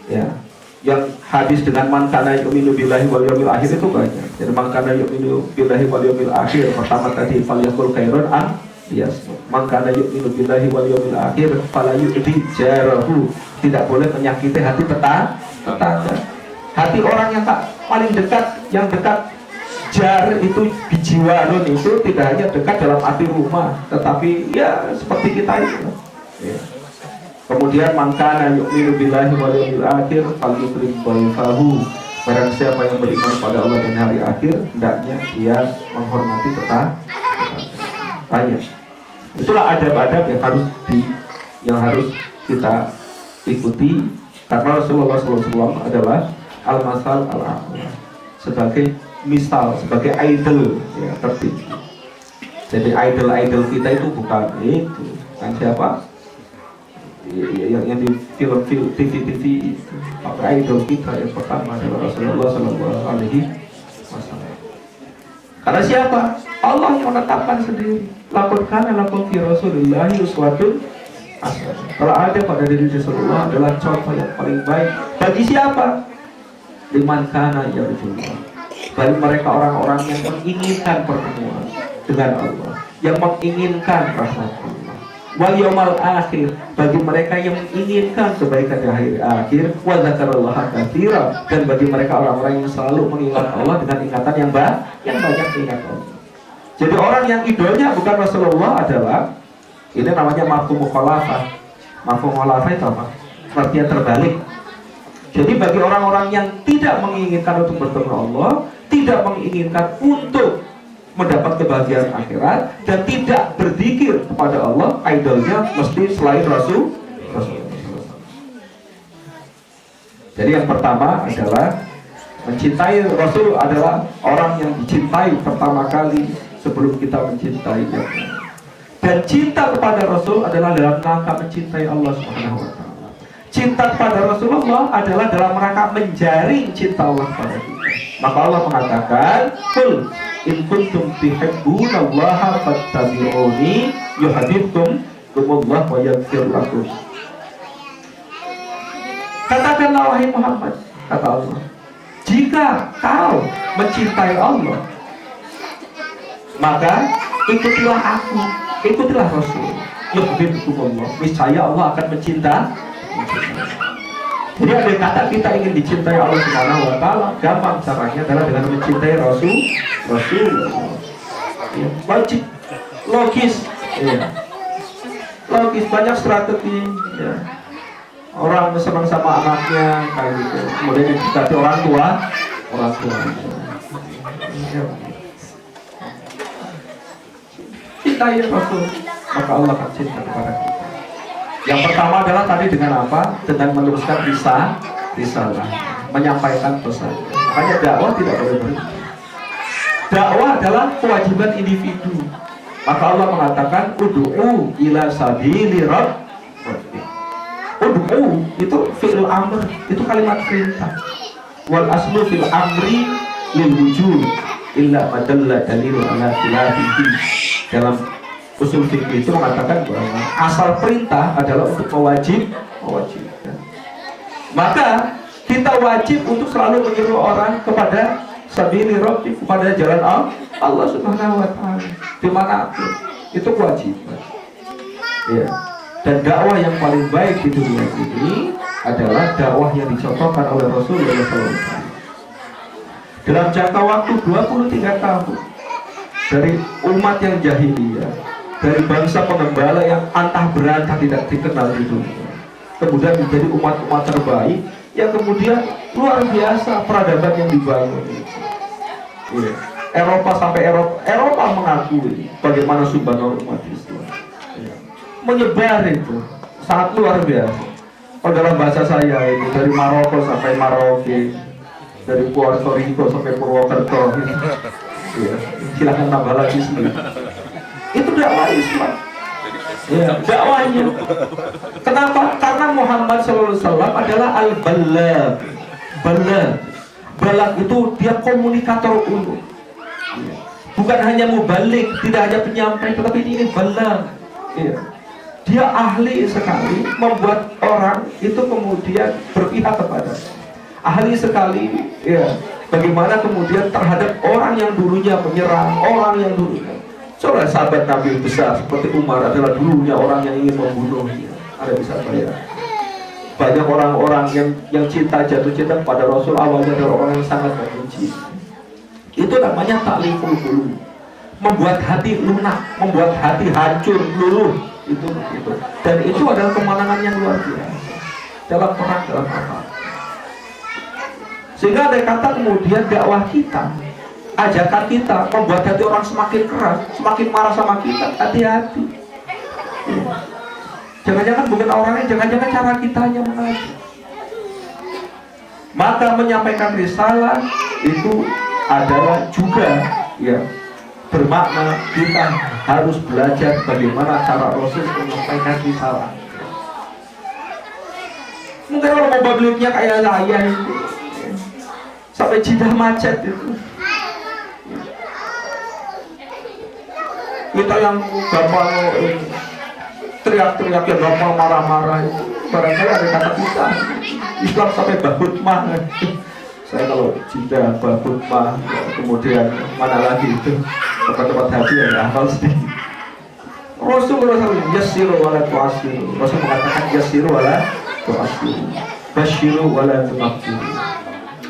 Ya, yang hadis dengan man kana yu'minu billahi wal yawmil akhir itu banyak. Jadi man kana yu'minu billahi wal yawmil akhir, pertama tadi falyaqul khairan an liyasmut. Man kana yu'minu billahi wal yawmil akhir fala yu'di jarahu. Tidak boleh menyakiti hati tetangga. Hati orang yang tak paling dekat, yang dekat jar itu bijiwarun itu tidak hanya dekat dalam arti rumah, tetapi ya seperti kita itu. Ya. Kemudian mangkana yu'minu billahi wal yawmil akhir falyukrim dhaifahu. Barang siapa yang beriman pada Allah dan hari akhir, hendaknya dia menghormati tetangganya. Itulah adab-adab yang harus kita ikuti, karena Rasulullah SAW adalah al-masal al-a'la, sebagai misal, sebagai idol, ya, tertinggi. Jadi idol kita itu bukan itu, kan siapa? Yang di film TV itu. Maka idol kita yang pertama adalah Rasulullah Sallallahu Alaihi Wasallam. Karena siapa? Allah yang menetapkan sendiri. Laqad kana lakum fi Rasulillahi uswatun hasanah. Kalau ada pada diri Rasulullah adalah contoh yang paling baik. Bagi siapa? Liman kana yarjullah. Bagi mereka orang-orang yang menginginkan pertemuan dengan Allah, yang menginginkan rahmat Allah. Wal yaumal akhir, bagi mereka yang menginginkan kebaikan di hari akhir. Wa dzakarallaha katsiran, dan bagi mereka orang-orang yang selalu mengingat Allah dengan ingatan yang banyak mengingat Allah. Jadi orang yang idolnya bukan Rasulullah adalah, ini namanya mafhum mukhalafah. Mafhum mukhalafah itu apa? Artinya terbalik. Jadi bagi orang-orang yang tidak menginginkan untuk bertemu Allah, tidak menginginkan untuk mendapat kebahagiaan akhirat, dan tidak berzikir kepada Allah, idolnya mesti selain Rasul. Jadi yang pertama adalah mencintai Rasul adalah orang yang dicintai pertama kali sebelum kita mencintainya. Dan cinta kepada Rasul adalah dalam rangka mencintai Allah Subhanahu wa Ta'ala. Cinta kepada Rasulullah adalah dalam rangka menjaring cinta Allah kepada kita. Maka Allah mengatakan, "Qul in kuntum tuhibbunallaha fattabi'uni yuhibbukumullah wa yaghfir lakum." Katakanlah wahai Muhammad, kata Allah, jika kau mencintai Allah, maka ikutilah aku, ikutilah Rasul. Yuhibbukumullah, niscaya Allah akan mencintai. Jadi ada kata kita ingin dicintai Allah Subhanahu wa Ta'ala, gampang caranya adalah dengan mencintai Rasul. Ya, wajib, logis, ya. Logis, banyak strategi. Ya. Orang senang sama anaknya kayak gitu, kemudian didekati orang tua. Ya. Cintai Rasul, maka Allah akan cinta kepada kita. Yang pertama adalah tadi dengan apa? Dengan meneruskan risalah, menyampaikan pesan. Makanya dakwah tidak boleh berhenti. Dakwah adalah kewajiban individu. Maka Allah mengatakan ud'u ila sabili rabbik. ud'u itu fi'il amr, itu kalimat perintah. Wal aslu fil amri lil wujud illa madalla dalil ala khilafihi. Dalam usul fikih itu mengatakan bahwa asal perintah adalah untuk mewajibkan. Maka kita wajib untuk selalu menyuruh orang kepada sabili rabbi, kepada jalan Allah Subhanahu wa taala dimanapun. Itu kewajiban. Ya. Dan dakwah yang paling baik di dunia ini adalah dakwah yang dicontohkan oleh Rasulullah SAW. Dalam jangka waktu 23 tahun dari umat yang jahiliyah, dari bangsa pengembala yang antah berantah tidak dikenal di dunia, kemudian menjadi umat-umat terbaik yang kemudian luar biasa peradaban yang dibangun. Ya. Eropa sampai Eropa mengakui bagaimana subhanallah umat Islam. Ya. Menyebar itu sangat luar biasa. Kalau dalam bahasa saya itu dari Maroko sampai Maroke, dari Puerto Rico sampai Purwokerto. Ya. Silahkan tambah lagi sendiri. Itu dakwah Islam. Ya, dakwahnya. Kenapa? Karena Muhammad SAW adalah al-balagh. Balagh itu dia komunikator ulum. Bukan hanya mubalik, tidak hanya penyampai, tetapi ini balagh. Ya. Dia ahli sekali membuat orang itu kemudian berpihak kepada. Ahli sekali, ya. Bagaimana kemudian terhadap orang yang dulunya menyerang, orang yang dulunya. Soalnya sahabat Nabi besar seperti Umar adalah dulunya orang yang ingin membunuhnya. Ada bisa bayar. Banyak orang-orang yang jatuh cinta kepada Rasul awalnya adalah orang yang sangat membenci. Itu namanya takliful qulub. Membuat hati lunak, membuat hati hancur, luluh. Itu. Dan itu adalah kemenangan yang luar biasa dalam perang, dalam apa. Sehingga ada kata kemudian dakwah kita, ajakan kita membuat hati orang semakin keras, semakin marah sama kita. Hati-hati. Jangan-jangan bukan orangnya, jangan-jangan cara kita hanya mengajak. Maka menyampaikan risalah itu adalah juga ya bermakna kita harus belajar bagaimana cara Rasul menyampaikan risalah. Mungkin kalau mau babliknya kayak saya itu sampai jidah macet itu. Kita yang gampang teriak-teriak, yang gampang marah-marah itu barangkali ada kata kita Islam sampai bahutmah. Saya kalau jidah, bahutmah, kemudian mana lagi itu tempat-tempat haji yang hafal sedikit. Rasulullah SAW yassiru wala tu'assiru. Rasul mengatakan yassiru wala tu'assiru, basyiru wala tunaffiru.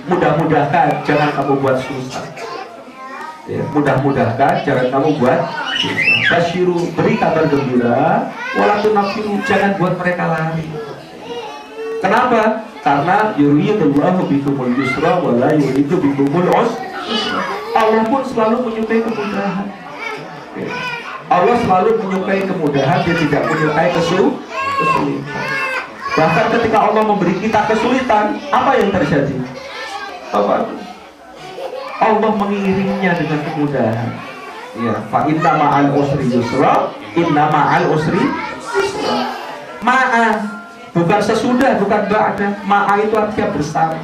Mudah-mudahkan, jangan kamu buat susah. Ya, mudah-mudahkan, jangan kamu buat susah. Basyiru, beri kabar gembira, wala tunaffiru, jangan buat mereka lari. Kenapa? Karena yuridullahu bikumul yusra wa la yuridu bikumul usra. Allah pun selalu menyukai kemudahan. Allah selalu menyukai kemudahan, dia tidak menyukai kesulitan. Bahkan ketika Allah memberi kita kesulitan, apa yang terjadi? Apa? Allah mengiringinya dengan kemudahan. Ya, fa inna ma'al usri yusra, inna ma'al usri yusra. Ma'a bukan sesudah, bukan ba'da. Ma'a itu artinya bersama.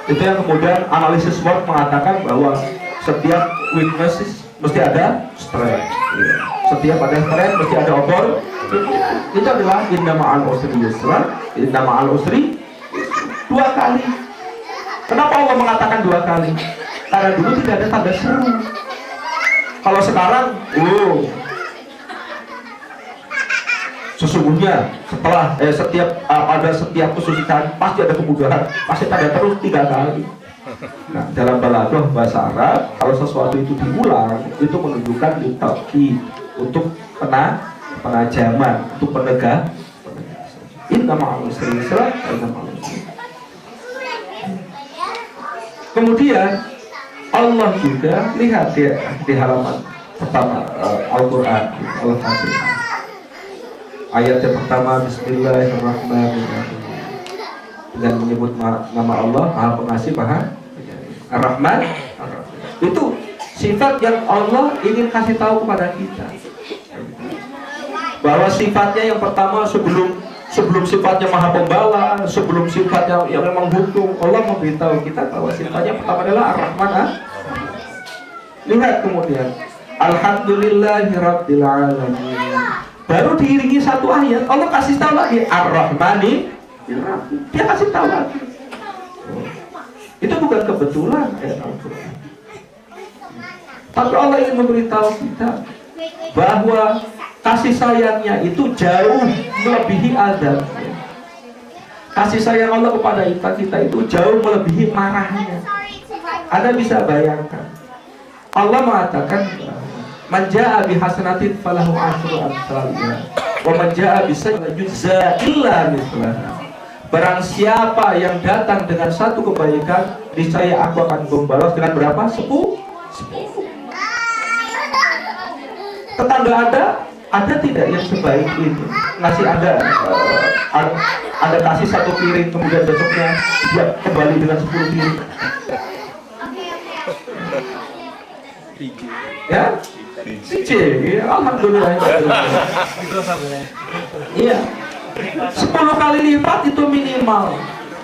Itu yang kemudian analisis Word mengatakan bahwa setiap weaknesses mesti ada strength. Ya. Setiap ada strength mesti ada opportunity. Itu adalah inna ma'al usri yusra, inna ma'al usri dua kali. Kenapa Allah mengatakan dua kali? Karena dulu tidak ada tanda seru. Kalau sekarang, sesungguhnya setelah setiap kesulitan pasti ada kemudahan, pasti ada terus 3 kali. Nah, dalam balaghah bahasa Arab, kalau sesuatu itu diulang, itu menunjukkan ditauqid, untuk penajaman, untuk penegasan. Inna ma'al usri yusra, inna ma'al usri. Kemudian Allah juga lihat di halaman pertama Al-Quran, Al-Fatihah. Ayat yang pertama, Bismillahirrahmanirrahim, dengan menyebut nama Allah, Maha Pengasih, Maha Ar-Rahman. Itu sifat yang Allah ingin kasih tahu kepada kita, bahwa sifatnya yang pertama sebelum Sebelum sifatnya maha pembala, sebelum sifatnya yang menghukum, Allah memberitahu kita bahwa sifatnya pertama adalah Ar-Rahman. Lihat kemudian, Alhamdulillahirabbil alamin. Baru diiringi satu ayat, Allah kasih tahu lagi Ar-Rahmani. Dia kasih tahu lagi. Itu bukan kebetulan ayat Al-Quran. Tapi Allah ingin memberitahu kita bahwa kasih sayangnya itu jauh melebihi adab. Kasih sayang Allah kepada kita itu jauh melebihi marahnya. Anda bisa bayangkan, Allah mengatakan, man jaa bihasanatin falahu asyru amsalha wa man jaa bisayyi'atin yujza illa mithlaha. Barang siapa yang datang dengan satu kebaikan, niscaya aku akan membalas dengan berapa? 10. Tetangga ada tidak yang sebaik ini? Ngasih ada kasih satu piring, kemudian besoknya dia kembali dengan 10 piring. Ya? CC, alhamdulillah. Iya. 10 kali lipat itu minimal.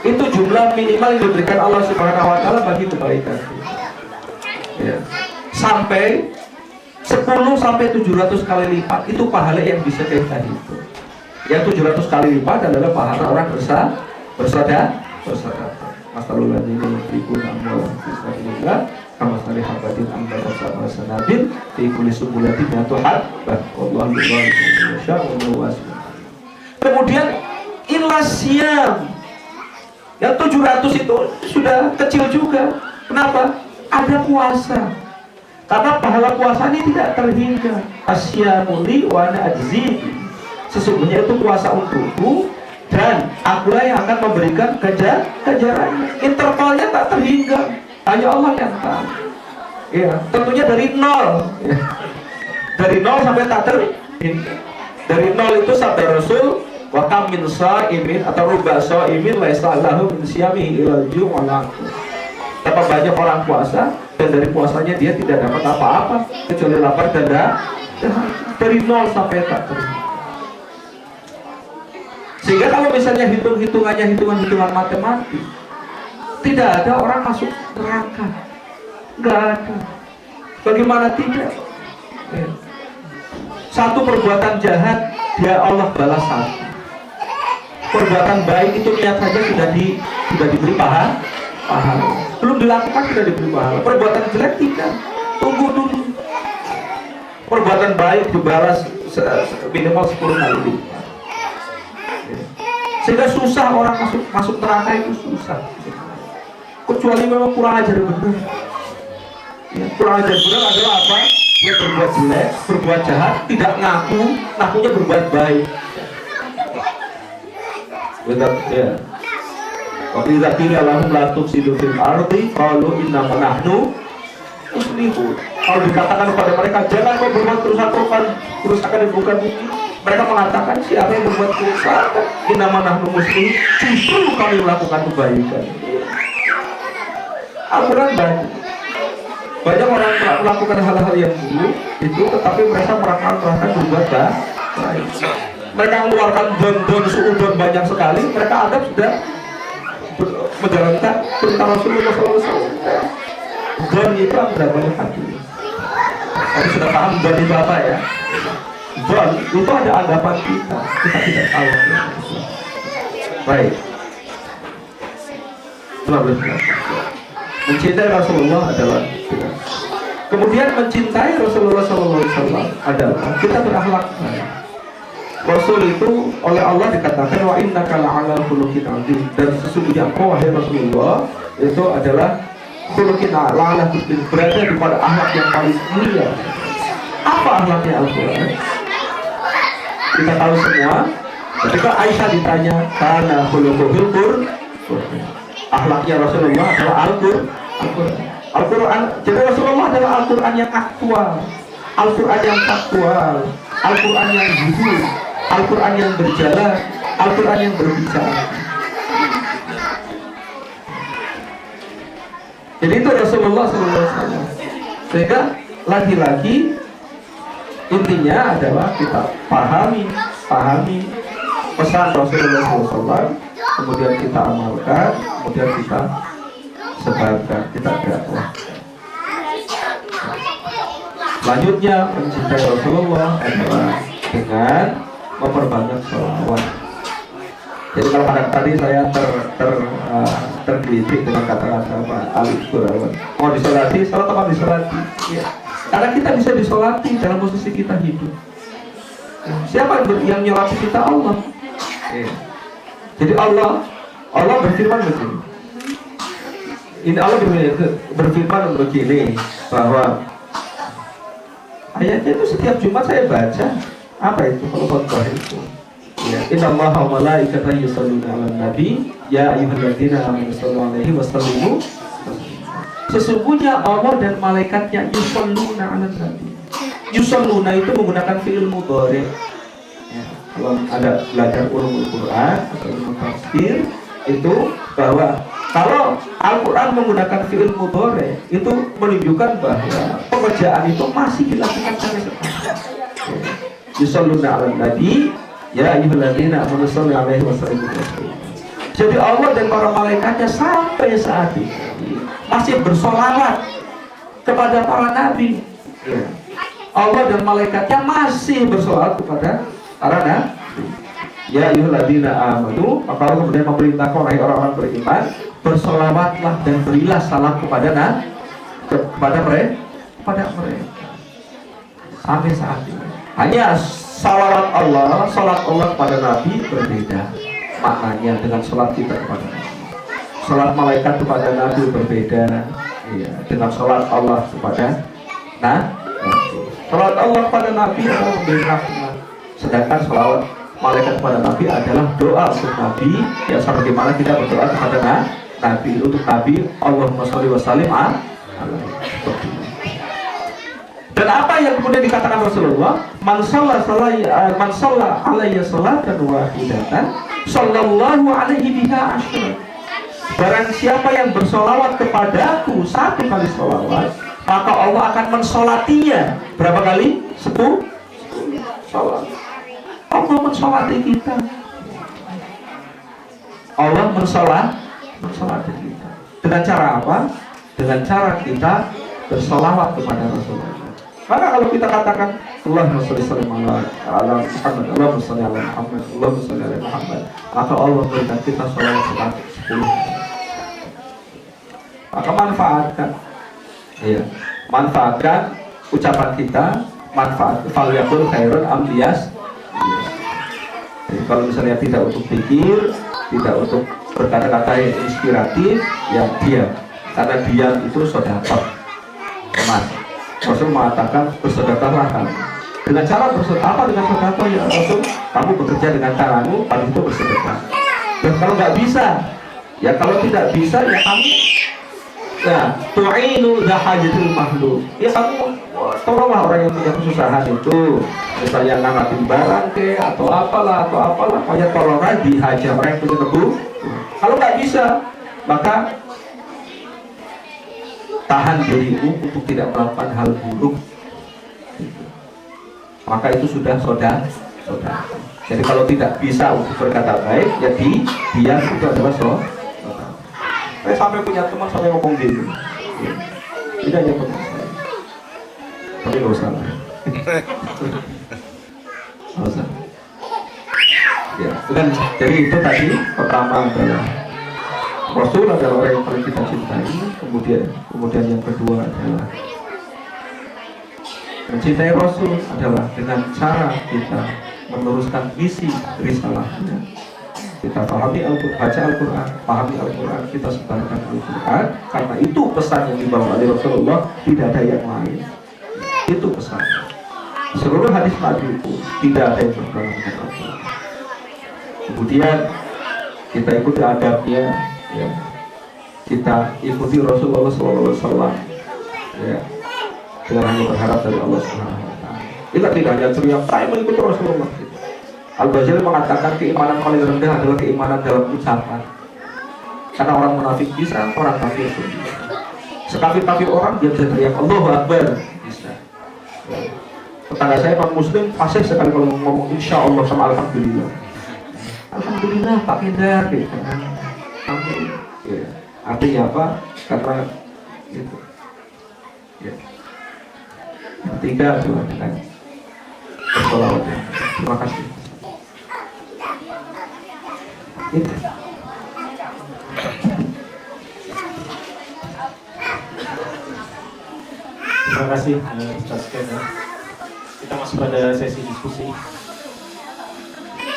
Itu jumlah minimal yang diberikan Allah Subhanahu wa taala bagi kebaikan. Ya. Sampai 10 sampai 700 kali lipat itu pahala yang bisa kita hitung. Yang 700 kali lipat adalah pahala orang bersadaqah. Masalul ladzina yunfiquna amwalahum fi sabilillah kamathali habatin ambatat sab'a sanabil fi kulli sunbulatin mi'atu habbah wallahu yudhi'u liman yasha'u wallahu wasi'un. Kemudian ilasyam yang 700 itu sudah kecil juga. Kenapa? Ada puasa. Karena pahala puasa ini tidak terhingga. Asyamuli wa ana ajzi. Sesungguhnya itu puasa untukku dan akulah yang akan memberikan kejarannya. Intervalnya tak terhingga, hanya Allah yang tahu. Ya, tentunya dari nol. Ya. Dari nol sampai tak terhingga. Dari nol itu sabda Rasul, wa kam min sha'imin atau rubba sha'imin laisa lahu min siyamihi illa al-jum'ah. Berapa banyak orang puasa dan dari puasanya dia tidak dapat apa-apa kecuali lapar dan dari nol sampai tak terhingga. Sehingga kalau misalnya hitungan matematik, tidak ada orang masuk neraka, nggak ada. Bagaimana tidak? Ya. Satu perbuatan jahat dia Allah balas satu. Perbuatan baik itu niat saja sudah diberi pahala. Belum dilakukan sudah diberi pahala. Perbuatan jelek tidak. Tunggu dulu. Perbuatan baik dibalas minimal 10 kali lipat. Sehingga susah orang masuk neraka itu susah. Kecuali memang kurang ajar benar. Ya, kurang ajar benar adalah apa? Dia berbuat jelek, berbuat jahat, tidak ngakunya berbuat baik. Betul ya. Wa idza qila lahum la tufsidu fil ardi qalu innama nahnu muslihun. Kalau dikatakan kepada mereka jangan kau berbuat kerusakan di muka bumi, mereka mengatakan siapa yang berbuat kerusakan? Innama nahnu muslihun. Justru kami melakukan kebaikan. Al-Quran banyak orang melakukan hal-hal yang buruk itu, tetapi mereka merasakan berbuat baik. Mereka mengeluarkan don suudon banyak sekali. Mereka anggap sudah menjalankan perintah Rasulullah SAW. Don itu ada banyak hati. Tapi sudah paham don itu apa ya? Don itu ada anggapan kita tidak tahu. Baik. Telah berjelas. Mencintai Rasulullah adalah kemudian mencintai Rasulullah SAW adalah kita berakhlak baik. Rasul itu oleh Allah dikatakan wa innaka la'ala khuluqin 'adzim, dan sesungguhnya engkau wahai Rasulullah itu adalah khuluqin la'ala khuluqin, berada di pada akhlak yang paling mulia. Apa akhlaknya Al-Quran? Kita tahu semua. Ketika Aisyah ditanya karena khuluqul Qur'an, akhlaknya Rasulullah adalah Al-Quran. Jadi Rasulullah adalah Al-Quran yang aktual, Al-Quran yang faktual, Al-Quran yang jujur, Al-Quran yang berjalan, Al-Quran yang berbicara. Jadi itu Rasulullah SAW. Sehingga lagi-lagi intinya adalah kita pahami pesan Rasulullah SAW, kemudian kita amalkan, kemudian kita sebarkan, kita dakwah. Selanjutnya mencintai Rasulullah adalah dengan memperbanyak sholawat. Jadi kalau pada tadi saya tergelitik dengan kata-kata Pak Ali Kurawan, mau disolati, salat apa disolati? Ya. Karena kita bisa disolati dalam posisi kita hidup. Siapa yang nyolati kita? Allah. Ya. Jadi Allah berfirman begini. Ini Allah berfirman begini bahwa ayatnya itu setiap Jumat saya baca. Apa itu? Kalau khotbah itu. Ya, innallaha wa malaikatahu yusholluna 'alan nabi ya ayyuhalladzina amanu shollu 'alaihi wa sallimu. Sesungguhnya Allah dan malaikatnya yusholluna 'alan nabi. Yusholluna itu menggunakan fi'il mudhari. Ya, kalau ada belajar ulumul Quran atau ilmu tafsir itu bahwa kalau Al-Quran menggunakan fi'il mudhari itu menunjukkan bahwa pekerjaan itu masih dilakukan sampai sekarang. Yusholluna 'alan nabi ya ayyuhalladzina amanu shollu 'alaihi wa sallimu. Jadi Allah dan para malaikatnya sampai saat ini masih bersolawat kepada para nabi. Ya. Allah dan malaikatnya masih bersolawat kepada para nabi. Ya ayyuhalladzina amanu, maka Allah kemudian memerintahkan orang-orang beriman, bersolawatlah dan berilah salam kepada mereka sampai saat ini. Hanya salawat Allah, salat Allah kepada Nabi berbeda maknanya dengan salat kita kepada Nabi. Salat malaikat kepada Nabi berbeda, ya, dengan salat Allah kepada Nabi. Salat Allah kepada Nabi adalah memberi rahmat, sedangkan salawat malaikat kepada Nabi adalah doa untuk Nabi, ya sebagaimana kita berdoa kepada Nabi untuk Nabi. Allahumma sholli wa sallim alaihi. Dan apa yang kemudian dikatakan Rasulullah, man shalla alayya sholatan wahidatan sallallahu alaihi biha asyra. Barang siapa yang bersolawat kepadaku satu kali solawat, maka Allah akan mensolatinya berapa kali? 10 solawat. Allah mensolati kita. Allah mensolati kita. Dengan cara apa? Dengan cara kita bersolawat kepada Rasulullah. Maka kalau kita katakan Allahumma sholli ala Muhammad, Allahumma sholli ala Muhammad, Allahumma sholli ala Muhammad, maka Allah berikan kita sholawat sebanyak 10. Maka manfaatkan ucapan kita, manfaat falyaqul khairan am liyas. Jadi kalau misalnya tidak untuk pikir, tidak untuk berkata-kata yang inspiratif, ya diam. Karena diam itu sedekah. Emas. Rasul mengatakan bersedekahlah kamu. Dengan cara bersedekah apa? Dengan sedekah ya Rasul. Kamu bekerja dengan tanganmu, habis itu bersedekah. Dan kalau nggak bisa, ya kalau tidak bisa ya kamu tu'inu dhahajatul makhluk. Ya kamu tolonglah orang yang punya kesusahan itu, misalnya ngangkatin barang atau apalah, pokoknya tolonglah di hajah orang yang punya kebutuhan. Kalau nggak bisa, maka tahan dirimu untuk tidak melakukan hal buruk. Maka itu sudah saudara. Jadi kalau tidak bisa untuk berkata baik, jadi diam itu adalah saudara. Saya sampai punya teman sampai ngomong gini. Tidak hanya teman saya, tapi nggak usah lah. Nggak usah. Ya, dan jadi itu tadi pertama adalah Rasul adalah orang yang paling kita cintai. Kemudian yang kedua adalah mencintai Rasul adalah dengan cara kita meneruskan misi risalahnya. Kita pahami Al-Quran, baca Al-Quran, pahami Al-Quran, kita sebarkan Al-Quran. Karena itu pesan yang dibawa oleh Rasulullah, tidak ada yang lain. Itu pesan. Seluruh hadis Nabi itu tidak ada yang berbeda dengan Al-Quran. Kemudian kita ikuti adabnya, ya. Kita ikuti Rasulullah SAW, ya. Dengan hanya berharap dari Allah Subhanahu Wa Taala. Kita tidak hanya teriak, saya mengikuti Rasulullah. Al-Ghazali mengatakan keimanan paling rendah adalah keimanan dalam ucapan. Karena orang munafik bisa, orang kafir pun bisa. Sekafir-kafir orang dia bisa teriak Allahu Akbar, bisa. Tetangga saya non Muslim fasih sekali kalau ngomong Insya Allah sama Alhamdulillah. Alhamdulillah Pak Kendar gitu kan. Kamu ya. Artinya apa? Karena itu. Ya. Ketiga adalah dengan bersolawat. Terima kasih. Itu. Terima kasih Ustaz Ken. Kita masuk pada sesi diskusi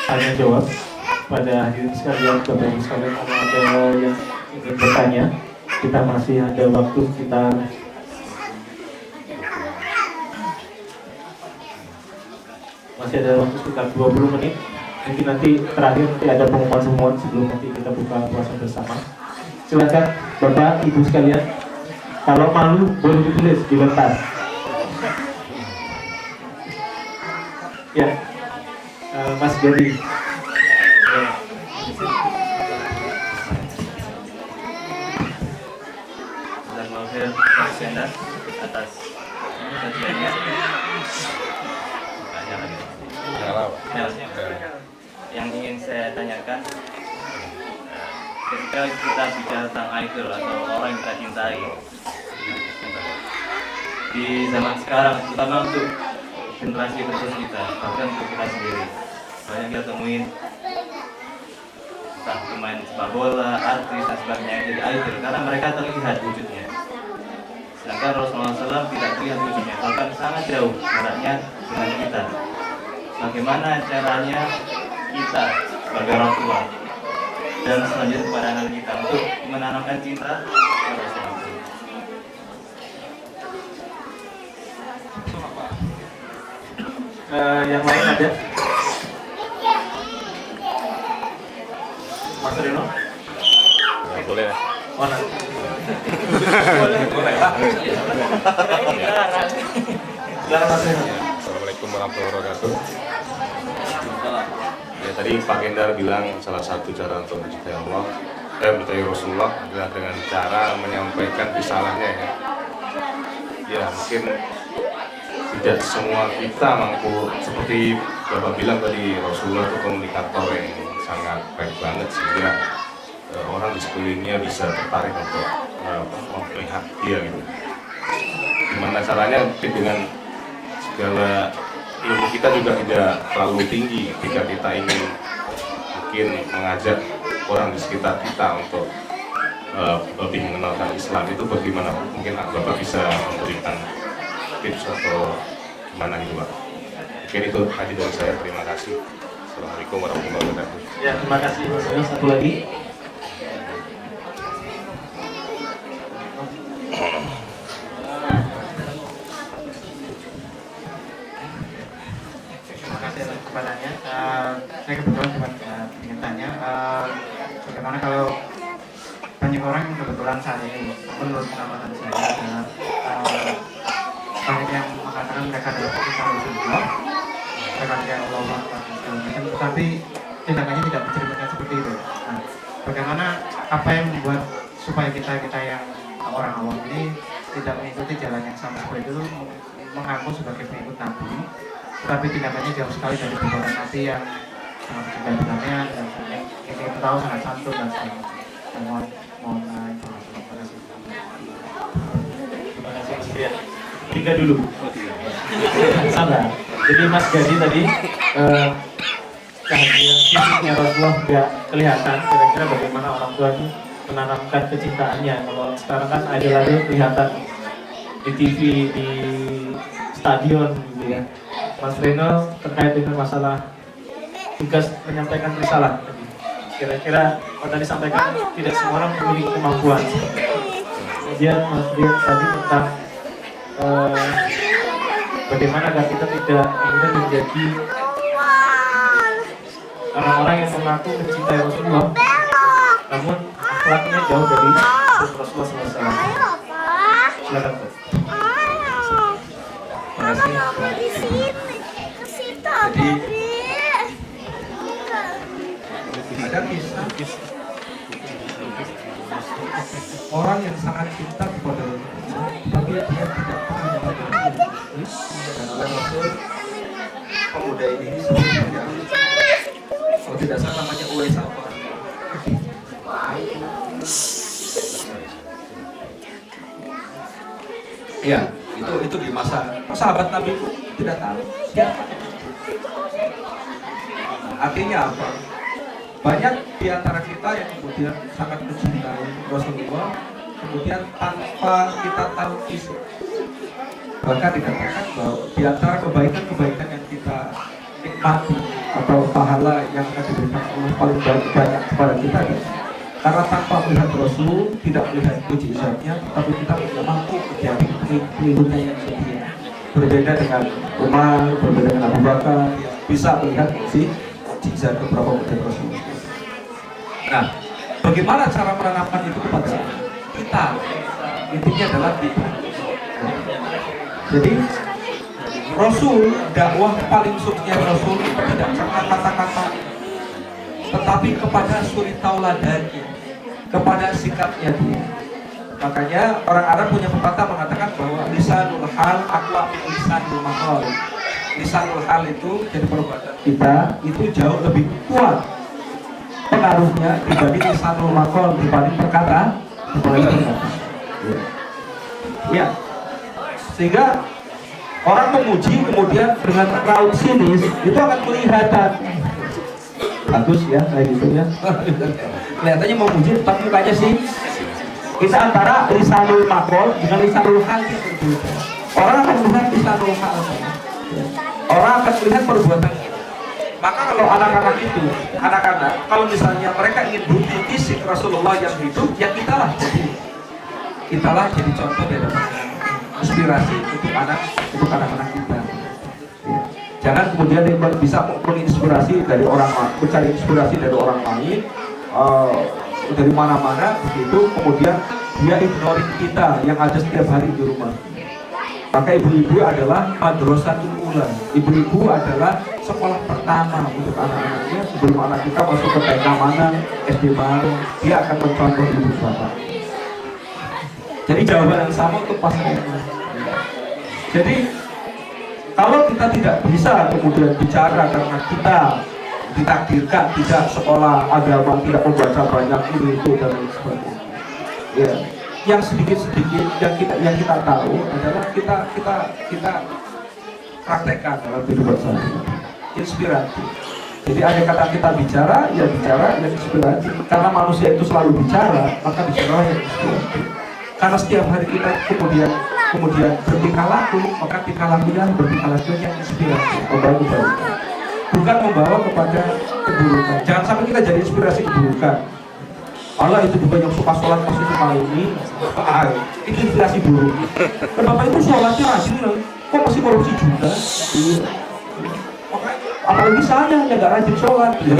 tanya jawab pada hadirin sekalian, Bapak Ibu sekalian. Kalau ada yang ingin bertanya, kita masih ada waktu sekitar masih ada waktu sekitar 20 menit. Mungkin nanti terakhir nanti ada pengumuman sebelum nanti kita buka puasa bersama. Silakan Bapak Ibu sekalian, kalau malu boleh ditulis di kertas. Ya, Mas Gadi. Ya. Alhamdulillah Mas Sendar atas kajiannya. Yang ingin saya tanyakan, ketika kita bicara tentang idol atau orang yang kita cintai di zaman sekarang, terutama untuk generasi terus kita, bahkan untuk kita sendiri, banyak kita temuin entah pemain sepak bola, artis dan sebagainya yang jadi idol karena mereka terlihat wujudnya. Sedangkan Rasulullah SAW tidak terlihat wujudnya, bahkan sangat jauh jaraknya dengan kita. Bagaimana caranya kita sebagai orang tua dan selanjutnya kepada anak kita untuk menanamkan cinta kepada Rasulullah? Yang lain ada? Mas Rino? Ya, boleh. Mana? Silakan Mas Rino. Assalamualaikum warahmatullahi wabarakatuh. Ya, tadi Pak Kendar bilang salah satu cara untuk mencintai Allah mencintai Rasulullah adalah dengan cara menyampaikan risalahnya ya. Ya mungkin tidak semua kita mampu, seperti Bapak bilang tadi, Rasulullah itu komunikator yang sangat baik banget sehingga orang di sekelilingnya bisa tertarik untuk melihat dia gitu. Gimana caranya? Mungkin dengan segala ilmu kita juga tidak terlalu tinggi ketika kita ingin mungkin mengajak orang di sekitar kita untuk lebih mengenalkan Islam. Itu bagaimana? Mungkin Bapak bisa memberikan tips atau gimana gitu Pak? Mungkin itu tadi dari saya. Terima kasih. Assalamualaikum warahmatullahi wabarakatuh. Ya, terima kasih Mas Rino. Satu lagi. Terima kasih atas kepadanya. Saya kebetulan cuma ingin tanya, bagaimana kalau banyak orang yang kebetulan saat ini menurut pengamatan saya adalah banyak yang mengatakan mereka adalah pecinta Rasulullah, mereka tidak Allah segala macam, tetapi tindakannya tidak mencerminkan seperti itu. Nah, bagaimana apa yang membuat supaya kita yang orang awam ini tidak mengikuti jalan yang sama seperti itu, mengaku sebagai pengikut Nabi, tetapi tindakannya jauh sekali dari perbuatan Nabi yang sangat mencintai dan ingin tahu sangat santun dan sebagainya. Mohon informasi. Terima kasih. Terima kasih Mas Krian. Tiga dulu. Sabar. Jadi Mas Gadi tadi kehadiran fisiknya Rasulullah tidak kelihatan. Kira-kira bagaimana orang tua itu menanamkan kecintaannya? Kalau sekarang kan idol kelihatan di TV, di stadion gitu ya. Mas Reno terkait dengan masalah tugas menyampaikan risalah. Kira-kira tadi sampaikan tidak semua orang memiliki kemampuan. Kemudian Mas Rian tadi tentang bagaimana agar kita tidak kemudian menjadi orang-orang yang mengaku mencintai Rasulullah, namun akhlaknya jauh dari Rasulullah SAW. Silakan Pak. Terima kasih. Jadi ada kisah orang yang sangat cinta kepada Rasulullah, tapi dia tidak pernah mengatakan dan oleh Rasul pemuda ini sebelumnya, kalau tidak salah namanya Ya, itu di masa sahabat Nabi pun tidak tahu siapa. Artinya apa? Banyak di antara kita yang kemudian sangat mencintai Rasulullah, kemudian tanpa kita tahu isu. Bahkan dikatakan bahwa di antara kebaikan-kebaikan yang kita nikmati atau pahala yang akan diberikan Allah paling banyak kepada kita adalah karena tanpa melihat Rasul, tidak melihat mujizatnya, tapi kita tidak mampu menjadi pengikutnya yang setia. Berbeda dengan Umar, berbeda dengan Abu Bakar, bisa melihat mujizat beberapa mujizat Rasul. Nah, bagaimana cara menanamkan itu kepada kita? Intinya adalah kita. Jadi Rasul, dakwah paling sukses Rasul itu tidak karena kata-kata, tetapi kepada suri tauladannya, kepada sikapnya dia. Makanya orang Arab punya pepatah mengatakan bahwa lisanul hal aqwa min lisanul maqal. Lisanul hal itu jadi perbuatan kita itu jauh lebih kuat pengaruhnya dibanding lisanul maqal, dibanding perkataan. Ya. Sehingga orang memuji kemudian dengan raut sinis itu akan kelihatan bagus ya, kayak gitu ya. Kelihatannya memuji tapi mukanya sih kita antara lisanul maqal dengan lisanul hal itu berbeda. Orang akan melihat lisanul hal, orang akan melihat perbuatan. Maka kalau anak-anak itu, anak-anak kalau misalnya mereka ingin bukti fisik Rasulullah yang hidup, ya kitalah jadi contoh dari inspirasi untuk anak-anak kita. Ya. Jangan kemudian dia bisa menginspirasi dari orang lain, mencari inspirasi dari orang lain, dari mana-mana begitu, kemudian dia ignoring kita yang ada setiap hari di rumah. Maka ibu-ibu adalah madrasatul ula. Ibu-ibu adalah sekolah pertama untuk anak-anaknya sebelum anak kita masuk ke TK mana, SD mana, dia akan mencontoh ibu bapak. Jadi jawaban yang sama untuk pasangan. Jadi kalau kita tidak bisa kemudian bicara karena kita ditakdirkan tidak sekolah agama, tidak membaca banyak ini itu dan lain sebagainya. Ya, yang sedikit-sedikit yang kita tahu adalah kita praktekkan dalam kehidupan sehari-hari. Inspirasi. Jadi ada kata kita bicara yang inspirasi. Karena manusia itu selalu bicara, maka bicara yang inspirasi. Karena setiap hari kita kemudian bertingkah laku, maka tingkah lakunya yang inspirasi, membawa kebaikan, bukan membawa kepada keburukan. Jangan sampai kita jadi inspirasi keburukan. Allah itu juga yang suka sholat pas itu kali ini, itu inspirasi buruk. Dan bapak itu sholatnya rajin loh, kok masih korupsi juga? Iya. Apalagi saya yang gak rajin sholat. Itu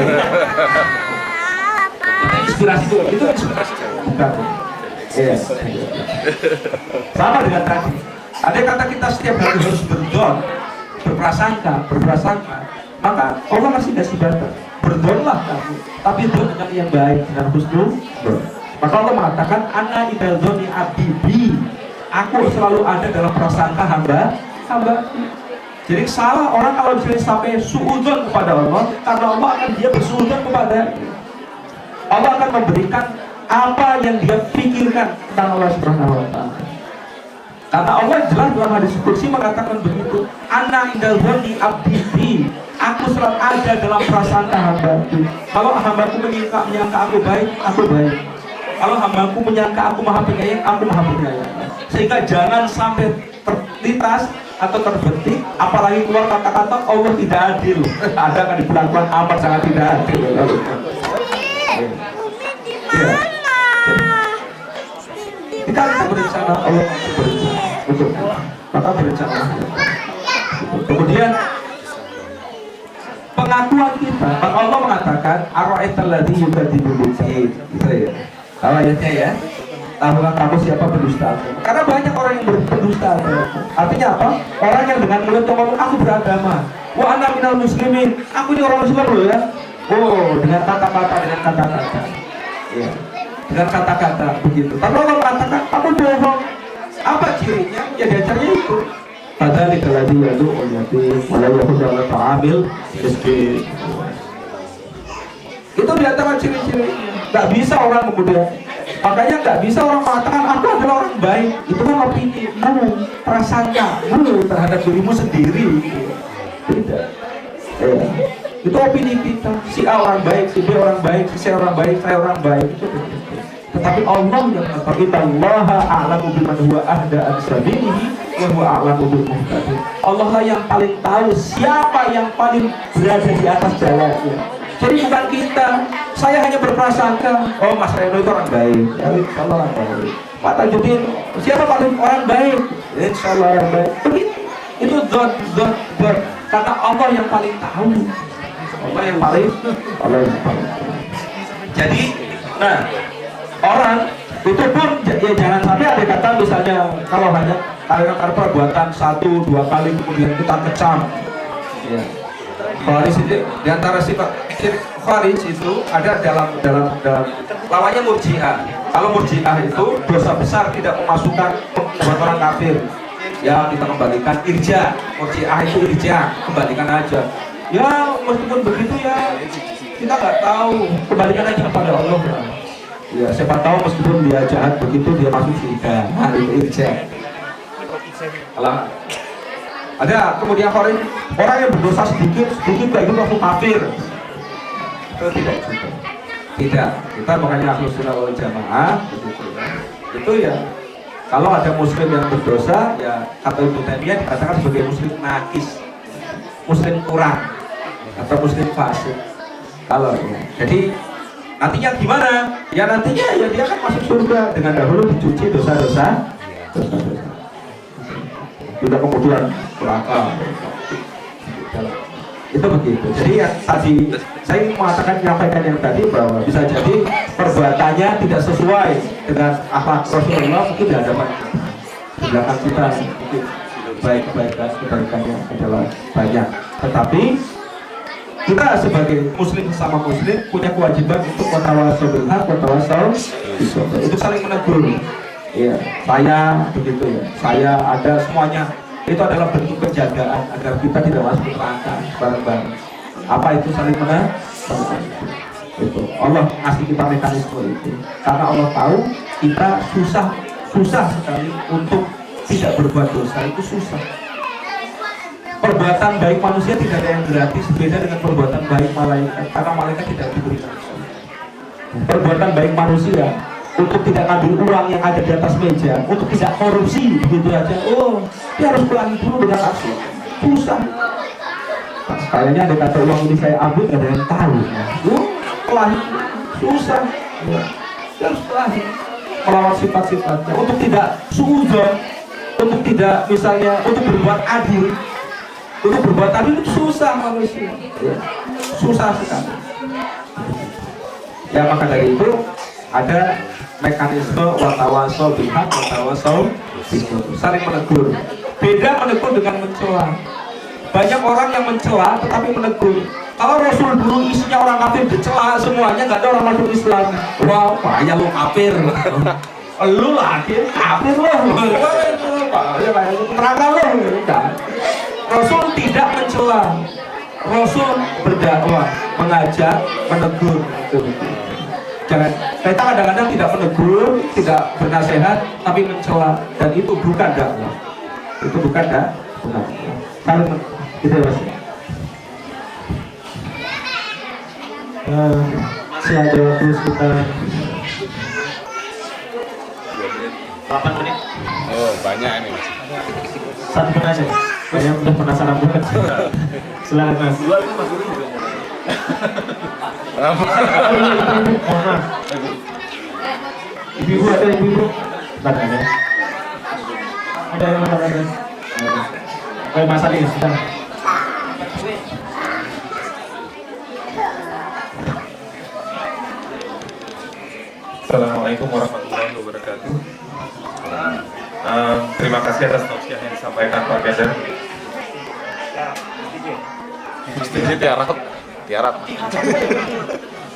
inspirasi itu inspirasi bukan. Yes. Sama dengan tadi. Ada kata kita setiap hari harus berprasangka. Maka Allah masih kasih batas. Berdonlah kamu, tapi don dengan yang baik, dengan husnul. Maka Allah mengatakan, Ana idal doni abibi. Aku selalu ada dalam prasangka hamba. Jadi salah orang kalau misalnya sampai suudzon kepada Allah, karena Allah akan dia bersuudzon kepada Allah akan memberikan apa yang dia pikirkan tentang Allah Subhanahu wa Ta'ala. Karena Allah jelas dalam hadis qudsi mengatakan begitu, Ana indal dhonni abdi, aku selalu ada dalam prasangka hambaku. Kalau hambaku menyangka aku baik, aku baik. Kalau hambaku menyangka aku maha penyayang, aku maha penyayang. Sehingga jangan sampai terlintas atau terbetik, apalagi keluar kata-kata Allah tidak adil. Ada kan diperlakukan amat sangat tidak adil. Ya. Kita berencana, Allah berencana untuk maka berencana. Kemudian pengakuan kita, maka Allah mengatakan ara'aital ladzi yukadzibu bil-din. Gitu ya. Tahu ayatnya ya? Tahukah kamu siapa pendusta agama? Karena banyak orang yang berpendusta agama. Artinya apa? Orang yang dengan mulutnya ngomong aku beragama. Wa ana minal muslimin. Aku ini orang Muslim loh ya. Oh, dengan kata-kata. Ya. Dengan kata-kata begitu. Tapi Allah mengatakan kamu bohong. Apa cirinya? Ya diajarnya itu. Padahal itu lagi yaitu yatim, walau yahuda ta'amil miskin. Itu di antara ciri-cirinya. Tak bisa orang kemudian Makanya nggak bisa orang mengatakan aku adalah orang baik. Itu kan opini, prasangka terhadap dirimu sendiri. Tidak. Ya. Itu opini kita. Si A orang baik, si B orang baik, si C orang baik, saya orang baik. Itu begitu. Tetapi Allah yang mengatakan Allaha a'lamu biman huwa ahda an sabilihi wa huwa a'lamu bil muhtadin. Allah lah yang paling tahu siapa yang paling berada di atas jalannya. Jadi bukan kita. Saya hanya berprasangka, oh Mas Reno itu orang baik. Ya, insyaallah orang baik. Pak Tajuddin, siapa paling orang baik? Insyaallah orang baik. Begitu. Itu don. Karena Allah yang paling tahu. Allah yang paling tahu. Jadi, nah, orang itu pun ya jangan sampai ada kata misalnya kalau hanya karena perbuatan 1-2 kali kemudian kita kecam. Ya. Khawarij itu diantara sifat Khawarij itu ada dalam lawannya Murji'ah. Kalau Murji'ah itu dosa besar tidak memasukkan membuat orang kafir. Ya kita kembalikan irja. Murji'ah itu irja, kembalikan aja. Ya meskipun begitu ya kita nggak tahu, kembalikan aja kepada Allah. Ya siapa tahu meskipun dia jahat begitu dia masuk surga. Nah itu irja. Kalau ada kemudian orang yang berdosa sedikit kayak gitu langsung kafir. Itu tidak juga. Tidak. Kita makanya Ahlus Sunnah wal Jamaah itu ya. Kalau ada muslim yang berdosa ya kata Ibnu Taimiyah dikatakan sebagai muslim nakis, muslim kurang atau muslim fasik. Kalau ya. Jadi nantinya gimana? Ya nantinya ya dia akan masuk surga dengan dahulu dicuci dosa-dosa. Tidak kemudian berangkat. Itu begitu. Jadi yang tadi saya mengatakan menyampaikan yang tadi bahwa bisa jadi perbuatannya tidak sesuai dengan akhlak Rasulullah mungkin di hadapan di belakang kita mungkin baik-baikan kebaikannya adalah banyak. Tetapi kita sebagai muslim sama muslim punya kewajiban untuk watawasau bil haq watawasau bis sabr. Itu saling menegur. Iya, saya begitu ya. Saya ada semuanya. Itu adalah bentuk penjagaan agar kita tidak masuk neraka bareng-bareng. Apa itu saling menegur? Itu Allah kasih kita mekanisme itu. Karena Allah tahu kita susah sekali untuk tidak berbuat dosa, itu susah. Perbuatan baik manusia tidak ada yang gratis, beda dengan perbuatan baik malaikat. Karena malaikat tidak diberikan. Perbuatan baik manusia untuk tidak ngambil uang yang ada di atas meja, untuk tidak korupsi begitu aja. Oh, dia harus pelangi dulu dengan aksi. Susah. Nah, kayaknya ada kata uang ini saya ambil nggak ada yang tahu. Pelangi susah. Ya. Dia harus pelangi melawan sifat-sifatnya. Untuk tidak suudzon, untuk tidak misalnya untuk berbuat adil, untuk berbuat adil itu susah manusia. Ya. Susah sekali. Ya maka dari itu ada mekanisme watawasau bil haq watawasau bis sabr, saling menegur. Beda menegur dengan mencela. Banyak orang yang mencela tetapi menegur. Kalau Rasul dulu isinya orang kafir dicela semuanya, nggak ada orang masuk Islam. Wah, bahaya lo kafir. Lu lagi kafir lo. Neraka lo. Rasul tidak mencela. Rasul berdakwah, mengajak, menegur. Jangan, kita kadang-kadang tidak menegur, tidak bernasihat, tapi mencela, dan itu bukan dakwah. Itu bukan dakwah. Saling gitu ya Mas. Masih ada waktu sekitar 8 menit. Oh banyak ini. 1 menit aja. Saya udah penasaran banget. Silakan Mas. Ibu ada ibu. Ada. Ada yang ada. Kayak Mas Ali sudah. Assalamualaikum warahmatullahi wabarakatuh. Terima kasih atas tausiah yang disampaikan Pak Gender. Mesti tiarap.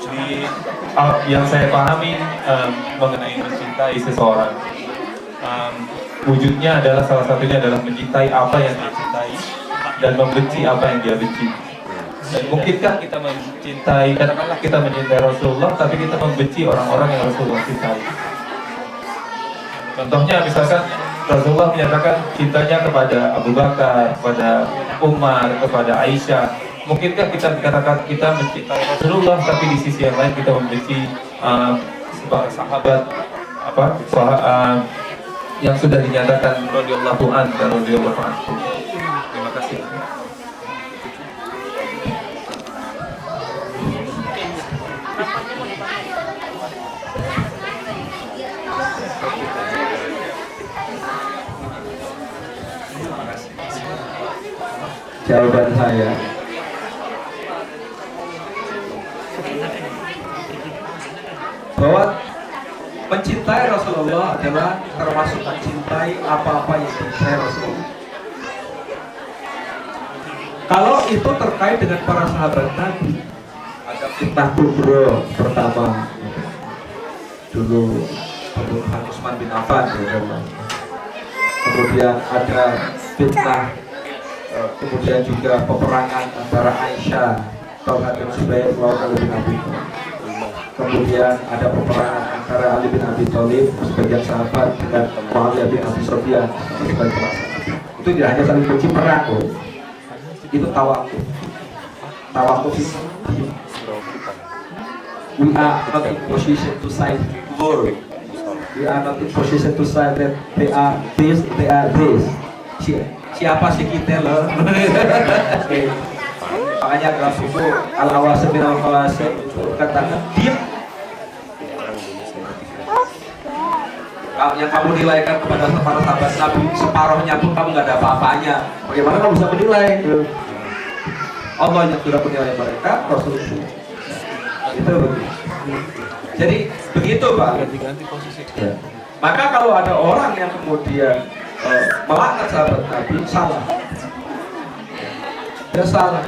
Jadi yang saya pahami mengenai mencintai seseorang, wujudnya adalah salah satunya adalah mencintai apa yang dia cintai dan membenci apa yang dia benci. Dan mungkinkah kita mencintai, katakanlah kita mencintai Rasulullah, tapi kita membenci orang-orang yang Rasulullah cintai? Contohnya misalkan Rasulullah menyatakan cintanya kepada Abu Bakar, kepada Umar, kepada Aisyah. Mungkinkah kita dikatakan kita mencintai Rasulullah, tapi di sisi yang lain kita membenci para sahabat yang sudah dinyatakan radhiyallahu an dan radhiyallahu anhu. Terima kasih. Jawaban saya, bahwa mencintai Rasulullah adalah termasuk mencintai apa-apa yang dicintai Rasulullah. Kalau itu terkait dengan para sahabat Nabi, ada fitnah kubro pertama dulu pembunuhan Utsman bin Affan, kemudian ada fitnah, kemudian juga peperangan antara Aisyah, Thalha bin Zubair melawan Ali bin Abi Thalib. Kemudian ada peperangan antara Ali bin Abi Thalib sebagian sahabat dengan Muawiyah bin Abi Sufyan sebagian sahabat. Itu tidak hanya saling benci, perang loh. Itu tawakuf. Tawakuf itu we are not in position to side war. We are not in position to side that they are this, they are this. Siapa sih kita loh? Makanya dalam buku Al-Awasim bin Al-Awasim katakan diam. Yang kamu nilaikan kepada para sahabat Nabi, separuhnya pun kamu nggak ada apa-apanya. Bagaimana kamu bisa menilai? Allah yang sudah menilai mereka, Rasul itu. Itu begitu. Jadi begitu Pak. Ya. Maka kalau ada orang yang kemudian melanggar sahabat Nabi, salah. Dia salah.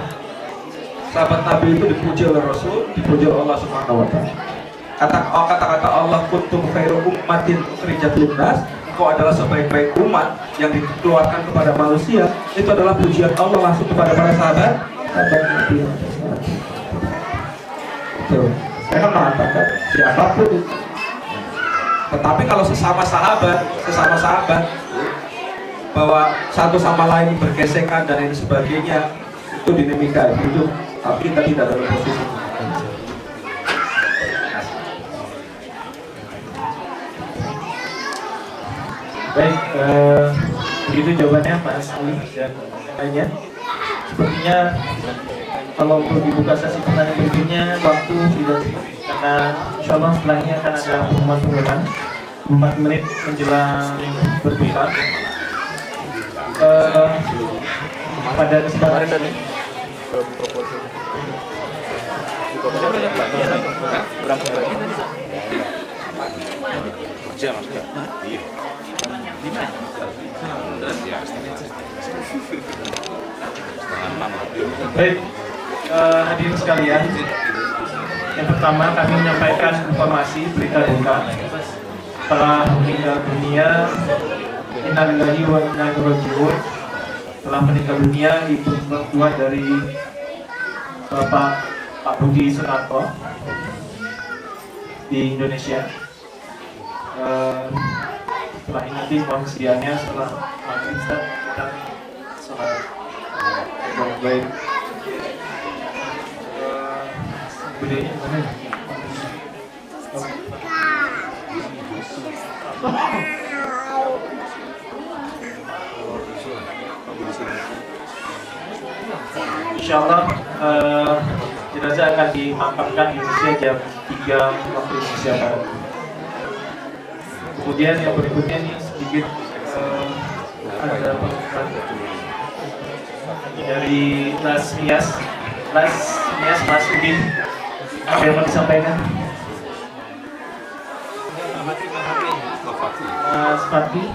Sahabat Nabi itu dipuji oleh Rasul, dipuji oleh Allah Subhanahu wa Ta'ala. Kata-kata Allah, kuntum khairu ummatin ukhrijat linnas, engkau adalah sebaik-baik umat yang dikeluarkan kepada manusia. Itu adalah pujian Allah langsung kepada para sahabat Nabi. Itu. Saya mengatakan siapapun itu. Tetapi kalau sesama sahabat bahwa satu sama lain bergesekan dan lain sebagainya, itu dinamika hidup, tapi kita tidak dalam posisi. Baik, begitu jawabannya Mas Ali dan lainnya. Sepertinya kalau untuk dibuka sesi pertanyaan berikutnya waktu tidak cukup, karena insya Allah setelahnya akan ada pengumuman 4 menit menjelang berbuka. Pada kesempatan ini baik, hadirin sekalian, yang pertama kami menyampaikan informasi berita duka telah meninggal dunia, innalillahi wa inna ilaihi raji'un. Telah meninggal dunia ibu mertua dari Bapak Pak Budi Sunarto di Indonesia. Setelah ini nanti mohon sedianya setelah maghrib kita sholat. Baik. Budenya mana? Insyaallah jenazah akan dimakamkan di Indonesia jam 3 waktu Indonesia Barat. Kemudian yang berikutnya ini sedikit ada pengumuman dari Las Mas Udin. Apa yang mau disampaikan? Mas Fatih.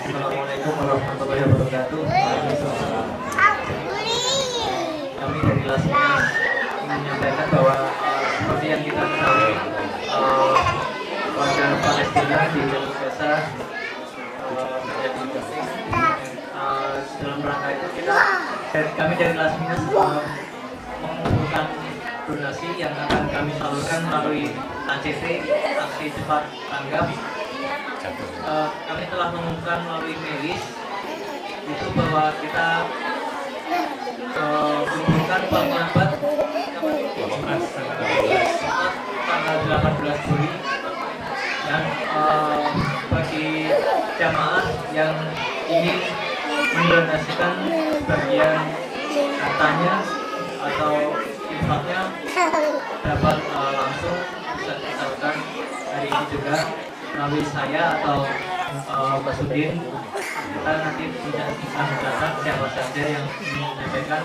Assalamualaikum warahmatullahi wabarakatuh. Kami dari Lasmias menyampaikan bahwa seperti yang kita ketahui, warga Palestina di Jalur Gaza dalam rangka itu kami dari Lasmias aspirasi yang akan kami salurkan melalui ACT, aksi cepat tanggap. Kami telah mengumumkan melalui mailis itu bahwa kita kumpulkan pengabat tanggal 18 Juli, dan bagi jamaah yang ingin mendonasikan sebagian hartanya atau infaknya dapat langsung bisa disalurkan hari ini juga melalui saya atau Pak Sudin. Kita nanti tidak bisa mencatat siapa saja yang ingin menyampaikan.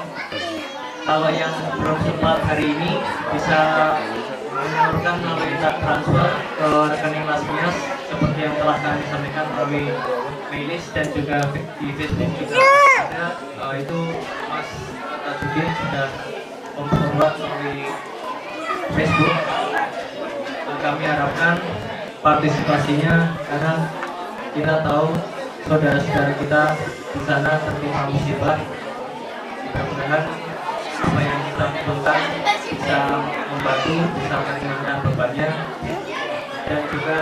Kalau yang belum sempat hari ini bisa menyalurkan melalui transfer ke rekening Lasmias seperti yang telah kami sampaikan melalui mailis dan juga di Facebook juga ada. Itu Mas Tajudin sudah memforward melalui Facebook. Kami harapkan partisipasinya karena kita tahu saudara-saudara kita di sana tertimpa musibah. Mudah-mudahan apa yang kita kumpulkan bisa membantu, bisa meringankan bebannya. Dan juga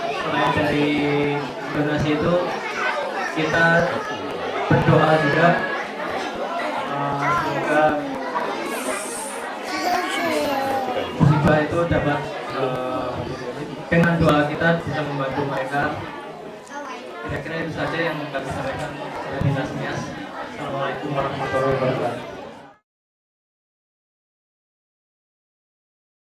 selain dari donasi itu, kita berdoa juga semoga musibah itu dapat dengan doa kita bisa membantu mereka. Kira-kira itu saja yang kami sampaikan dari Lasmias. Assalamualaikum warahmatullahi wabarakatuh.